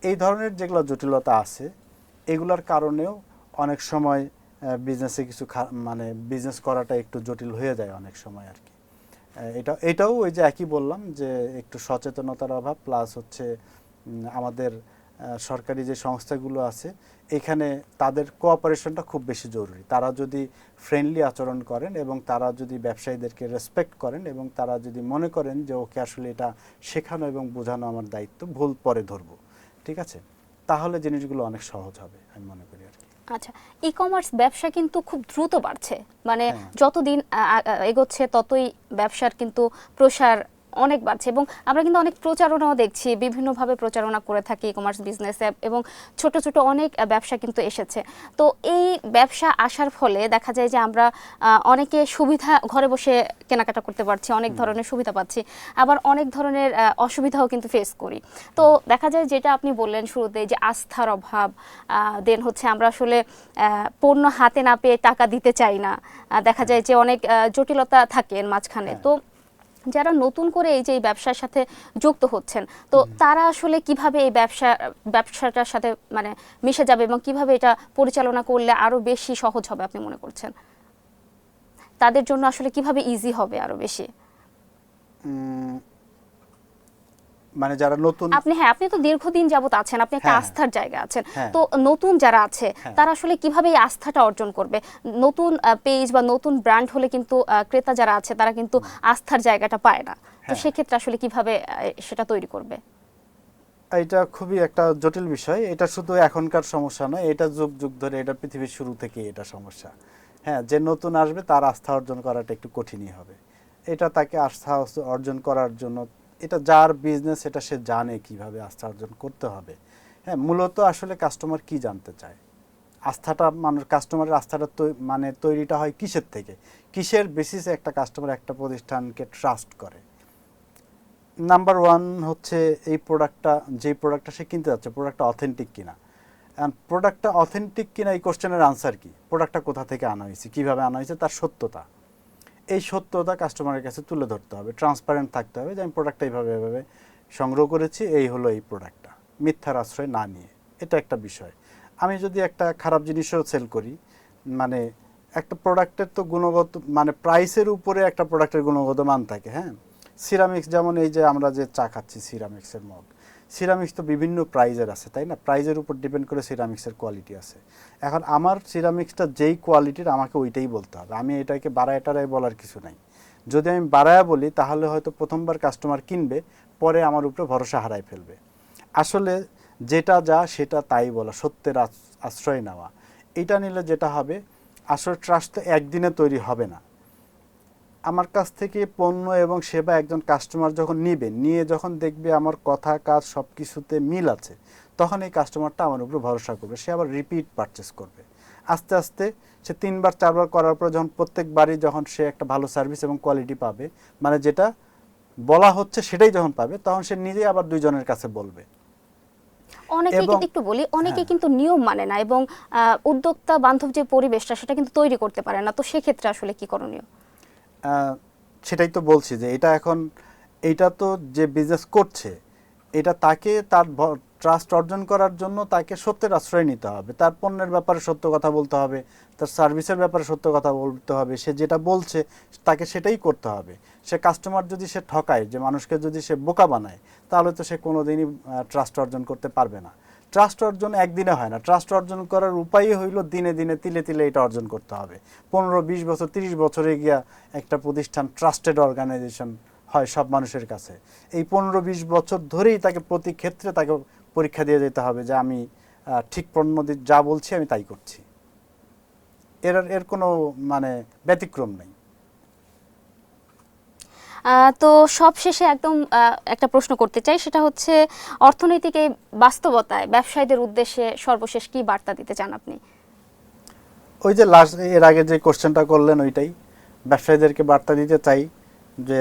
Speaker 1: এই ধরনের যেগুলো জটিলতা আছে এগুলোর কারণেও অনেক সময় বিজনেসে কিছু মানে বিজনেস করাটা একটু জটিল হয়ে যায় অনেক সময় আর কি। এটাও ওই যে একই বললাম যে একটু সচেতনতার অভাব, প্লাস হচ্ছে আমাদের সরকারি যে সংস্থাগুলো আছে এখানে তাদের কোঅপারেশনটা খুব বেশি জরুরি। তারা যদি ফ্রেন্ডলি আচরণ করেন এবং তারা যদি ব্যবসায়ীদেরকে রেসপেক্ট করেন এবং তারা যদি মনে করেন যে ওকে আসলে এটা শেখানো এবং বোঝানো আমার দায়িত্ব, ভুল পরে ধরবো, ঠিক আছে, তাহলে জিনিসগুলো অনেক সহজ হবে আমি মনে করি আর কি।
Speaker 2: আচ্ছা, ই কমার্স ব্যবসা কিন্তু খুব দ্রুত বাড়ছে, মানে
Speaker 1: হ্যাঁ।
Speaker 2: যতদিন এগোচ্ছে ততই ব্যবসার কিন্তু প্রসার অনেক বাড়ছে, এবং আমরা কিন্তু অনেক প্রচারণাও দেখছি, বিভিন্নভাবে প্রচারণা করে থাকি ই কমার্স বিজনেসে, এবং ছোট ছোট অনেক ব্যবসা কিন্তু এসেছে। তো এই ব্যবসা আসার ফলে দেখা যায় যে আমরা অনেকে সুবিধা, ঘরে বসে কেনাকাটা করতে পারছি, অনেক ধরনের সুবিধা পাচ্ছি, আবার অনেক ধরনের অসুবিধাও কিন্তু ফেস করি। তো দেখা যায় যেটা আপনি বললেন শুরুতে, যে আস্থার অভাব, দেন হচ্ছে আমরা আসলে পণ্য হাতে না পেয়ে টাকা দিতে চাই না, দেখা যায় যে অনেক জটিলতা থাকে এর মাঝখানে। তো যারা নতুন করে এই যে এই ব্যবসার সাথে যুক্ত হচ্ছেন, তো তারা আসলে কিভাবে এই ব্যবসাটার সাথে মানে মিশে যাবে এবং কিভাবে এটা পরিচালনা করলে আরো বেশি সহজ হবে আপনি মনে করছেন? তাদের জন্য আসলে কিভাবে ইজি হবে আরো বেশি?
Speaker 1: মানে যারা নতুন,
Speaker 2: আপনি তো দীর্ঘদিন যাবত আছেন, আপনি একটা
Speaker 1: হ্যাঁ,
Speaker 2: আস্থার জায়গা আছেন,
Speaker 1: হ্যাঁ,
Speaker 2: তো নতুন যারা আছে
Speaker 1: হ্যাঁ,
Speaker 2: তারা আসলে কিভাবে এই আস্থাটা অর্জন করবে? নতুন পেজ বা নতুন ব্র্যান্ড হলে কিন্তু ক্রেতা যারা আছে তারা কিন্তু আস্থার জায়গাটা পায় না, তো
Speaker 1: হ্যাঁ।
Speaker 2: সেক্ষেত্রে আসলে কিভাবে সেটা তৈরি করবে?
Speaker 1: এটা খুবই একটা জটিল বিষয়। এটা শুধু এখনকার সমস্যা নয়, এটা যুগ যুগ ধরে, এটা পৃথিবীর শুরু থেকে এটা সমস্যা। হ্যাঁ, যে নতুন আসবে তার আস্থা অর্জন করাটা একটু কঠিনই হবে। এটা তাকে আস্থা অর্জন করার জন্য, এটা যার বিজনেস এটা সে জানে কিভাবে আস্থা অর্জন করতে হবে। হ্যাঁ, মূলত আসলে কাস্টমার কি জানতে চায়, আস্থাটা মানুষ, কাস্টমারের আস্থাটা মানে তৈরিটা হয় কিসের থেকে, কিসের বেসিসে একটা কাস্টমার একটা প্রতিষ্ঠানকে ট্রাস্ট করে। নাম্বার ওয়ান হচ্ছে এই যেই প্রোডাক্টটা সে কিনতে যাচ্ছে প্রোডাক্টটা অথেন্টিক কিনা। প্রোডাক্টটা অথেন্টিক কিনা এই কোশ্চেনের আনসার কি, প্রোডাক্টটা কোথা থেকে আনা হয়েছে, কীভাবে আনা হয়েছে, তার সত্যতা, এই সত্যতা কাস্টমারের কাছে তুলে ধরতে হবে, ট্রান্সপারেন্ট থাকতে হবে যে আমি প্রোডাক্টটা এইভাবে সংগ্রহ করেছি, এই হলো এই প্রোডাক্টটা, মিথ্যার আশ্রয় না নিয়ে। এটা একটা বিষয়। আমি যদি একটা খারাপ জিনিসও সেল করি, মানে একটা প্রোডাক্টের তো গুণগত, মানে প্রাইসের উপরে একটা প্রোডাক্টের গুণগত মান থাকে। হ্যাঁ, সিরামিক্স, যেমন এই যে আমরা যে চা খাচ্ছি সিরামিক্সের মগ, সিরামিক্স তো বিভিন্ন প্রাইজের আছে, তাই না? প্রাইজের উপর ডিপেন্ড করে সিরামিক্সের কোয়ালিটি আছে। এখন আমার সিরামিক্সটা যেই কোয়ালিটির আমাকে ওইটাই বলতে হবে, আমি এটাকে বাড়ায় টাড়ায় বলার কিছু নাই। যদি আমি বাড়ায় বলি তাহলে হয়তো প্রথমবার কাস্টমার কিনবে, পরে আমার উপরে ভরসা হারায় ফেলবে। আসলে যেটা যা সেটা তাই বলা, সত্যের আশ্রয় নেওয়া, এটা নিলে যেটা হবে, আসলে ট্রাস্ট তো একদিনে তৈরি হবে না। আমার কাছ থেকে পণ্য এবং সেবা একজন কাস্টমার যখন নিয়ে যখন দেখবে আমার কথা কাজ সব কিছুতে মিল আছে, তখন এই কাস্টমারটা আমার উপর ভরসা করবে, সে আবার রিপিট পারচেস করবে। আস্তে আস্তে সে 3বার 4বার করার পর যখন প্রত্যেকবারই যখন সে একটা ভালো সার্ভিস এবং কোয়ালিটি পাবে, মানে যেটা বলা হচ্ছে সেটাই যখন পাবে, তখন সে নিজেই আবার 2 জনের কাছে বলবে।
Speaker 2: অনেকে কিন্তু, একটু বলি, অনেকে কিন্তু নিয়ম মানে না এবং উদ্যোক্তা বান্ধব যে পরিবেশটা সেটা কিন্তু তৈরি করতে পারে না, তো সেক্ষেত্রে আসলে কি করণীয়?
Speaker 1: সেটাই তো বলছি যে এটা তো যে বিজনেস করছে এটা তাকে তার ট্রাস্ট অর্জন করার জন্য তাকে সত্যের আশ্রয় নিতে হবে, তার পণ্যের ব্যাপারে সত্য কথা বলতে হবে, তার সার্ভিসের ব্যাপারে সত্য কথা বলতে হবে, সে যেটা বলছে তাকে সেটাই করতে হবে। সে কাস্টমার যদি সে ঠকায়, যে মানুষকে যদি সে বোকা বানায়, তাহলে তো সে কোনোদিনই ট্রাস্ট অর্জন করতে পারবে না। ট্রাস্ট অর্জন একদিনে হয় না, ট্রাস্ট অর্জন করার উপায়ই হইল দিনে দিনে তিলে তিলে এটা অর্জন করতে হবে। 15-20 বছর 30 বছরে গিয়া একটা প্রতিষ্ঠান ট্রাস্টেড অর্গানাইজেশন হয় সব মানুষের কাছে। এই 15-20 বছর ধরেই তাকে প্রতি ক্ষেত্রে তাকে পরীক্ষা দিয়ে যেতে হবে যে আমি ঠিক পণ্য যা বলছি আমি তাই করছি, এর কোনো মানে ব্যতিক্রম নেই।
Speaker 2: তো সবশেষে একদম একটা প্রশ্ন করতে চাই, সেটা হচ্ছে অর্থনৈতিক এই বাস্তবতায় ব্যবসায়ীদের উদ্দেশ্যে সর্বশেষ কি বার্তা দিতে চান আপনি?
Speaker 1: ওই যে লাস্ট এর আগে যে কোশ্চেনটা করলেন ওইটাই, ব্যবসায়ীদেরকে বার্তা দিতে চাই যে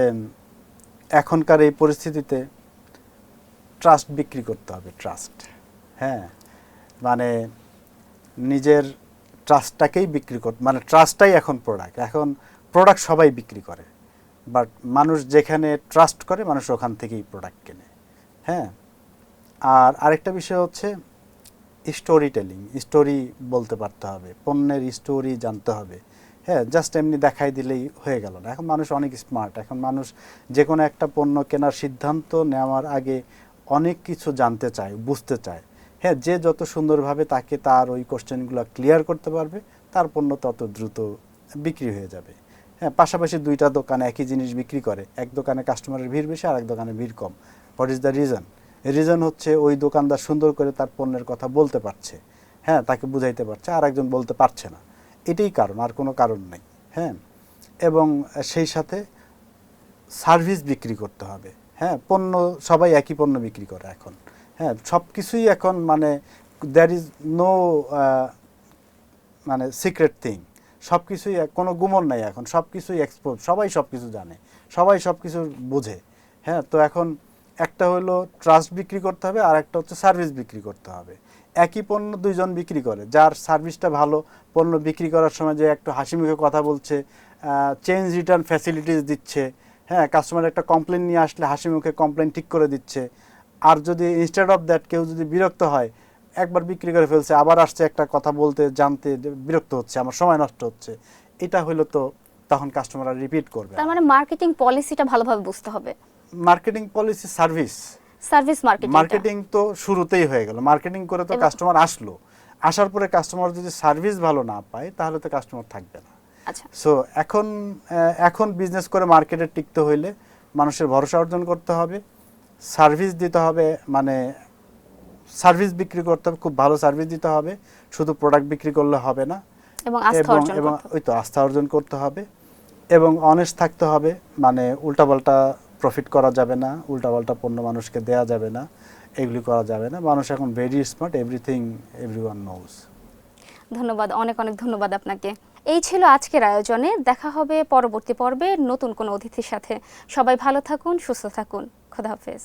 Speaker 1: এখনকার এই পরিস্থিতিতে ট্রাস্ট বিক্রি করতে হবে, ট্রাস্ট। হ্যাঁ, মানে নিজের ট্রাস্টটাকেই বিক্রি করতে, মানে ট্রাস্টটাই এখন প্রোডাক্ট। এখন প্রোডাক্ট সবাই বিক্রি করে, বাট মানুষ যেখানে ট্রাস্ট করে মানুষ ওখান থেকেই প্রোডাক্ট কেনে। হ্যাঁ, আর আরেকটা বিষয় হচ্ছে স্টোরি টেলিং, স্টোরি বলতে পারতে হবে, পণ্যের স্টোরি জানতে হবে। হ্যাঁ, জাস্ট এমনি দেখাই দিলেই হয়ে গেল না। এখন মানুষ অনেক স্মার্ট, এখন মানুষ যে কোনো একটা পণ্য কেনার সিদ্ধান্ত নেওয়ার আগে অনেক কিছু জানতে চায়, বুঝতে চায়। হ্যাঁ, যে যত সুন্দরভাবে তাকে তার ওই কোশ্চেনগুলো ক্লিয়ার করতে পারবে, তার পণ্য তত দ্রুত বিক্রি হয়ে যাবে। হ্যাঁ, পাশাপাশি দুইটা দোকানে একই জিনিস বিক্রি করে, এক দোকানে কাস্টমারের ভিড় বেশি আর এক দোকানে ভিড় কম। What is the reason? Reason হচ্ছে ওই দোকানদার সুন্দর করে তার পণ্যের কথা বলতে পারছে, হ্যাঁ, তাকে বুঝাইতে পারছে, আর একজন বলতে পারছে না। এটাই কারণ, আর কোনো কারণ নেই। হ্যাঁ, এবং সেই সাথে সার্ভিস বিক্রি করতে হবে। হ্যাঁ, পণ্য সবাই একই পণ্য বিক্রি করে এখন। হ্যাঁ, সব কিছুই এখন মানে দ্যার ইজ নো মানে সিক্রেট থিং, সব কিছুই কোনো গুমর নাই এখন, সব কিছুই এক্সপোজ, সবাই সব কিছু জানে, সবাই সব কিছু বোঝে। হ্যাঁ, তো এখন একটা হলো ট্রাস্ট বিক্রি করতে হবে, আর একটা হচ্ছে সার্ভিস বিক্রি করতে হবে। একই পণ্য দুইজন বিক্রি করে, যার সার্ভিসটা ভালো, পণ্য বিক্রি করার সময় যে একটু হাসি মুখে কথা বলছে, চেঞ্জ রিটার্ন ফ্যাসিলিটিস দিচ্ছে, হ্যাঁ, কাস্টমার একটা কমপ্লেন নিয়ে আসলে হাসি মুখে কমপ্লেন ঠিক করে দিচ্ছে। আর যদি ইনস্টেড অফ দ্যাট কেউ যদি বিরক্ত হয়, একবার বিক্রি করে ফেলছে, আবার আসছে একটা কথা বলতে জানতে, বিরক্ত হচ্ছে, আমার সময় নষ্ট হচ্ছে, এটা হইলো তো তখন কাস্টমাররা রিপিট করবে।
Speaker 2: তার মানে মার্কেটিং পলিসিটা ভালোভাবে বুঝতে হবে।
Speaker 1: মার্কেটিং পলিসি,
Speaker 2: সার্ভিস
Speaker 1: মার্কেটিং তো শুরুতেই হয়ে গেল। মার্কেটিং করে তো কাস্টমার আসলো, আসার পরে কাস্টমার যদি সার্ভিস ভালো না পায় তাহলে তো কাস্টমার থাকবে না।
Speaker 2: আচ্ছা,
Speaker 1: সো এখন বিজনেস করে মার্কেটে টিকতে হইলে মানুষের ভরসা অর্জন করতে হবে, সার্ভিস দিতে হবে, মানে সার্ভিস বিক্রি করতে হবে, খুব ভালো সার্ভিস দিতে হবে, শুধু প্রোডাক্ট বিক্রি করলে হবে না,
Speaker 2: এবং আস্থা অর্জন
Speaker 1: এবং
Speaker 2: করতে হবে।
Speaker 1: ওই তো আস্থা অর্জন করতে হবে, এবং অনেস্ট থাকতে হবে, মানে উল্টাপাল্টা প্রফিট করা যাবে না, উল্টাপাল্টা পণ্য মানুষকে দেয়া যাবে না, এগুলি করা যাবে না। মানুষ এখন very smart, everything everyone knows.
Speaker 2: ধন্যবাদ, অনেক অনেক ধন্যবাদ আপনাকে। এই ছিল আজকের আয়োজনে। দেখা হবে পরবর্তী পর্বে নতুন কোনো অতিথির সাথে। সবাই ভালো থাকুন, সুস্থ থাকুন। খোদা হাফেজ।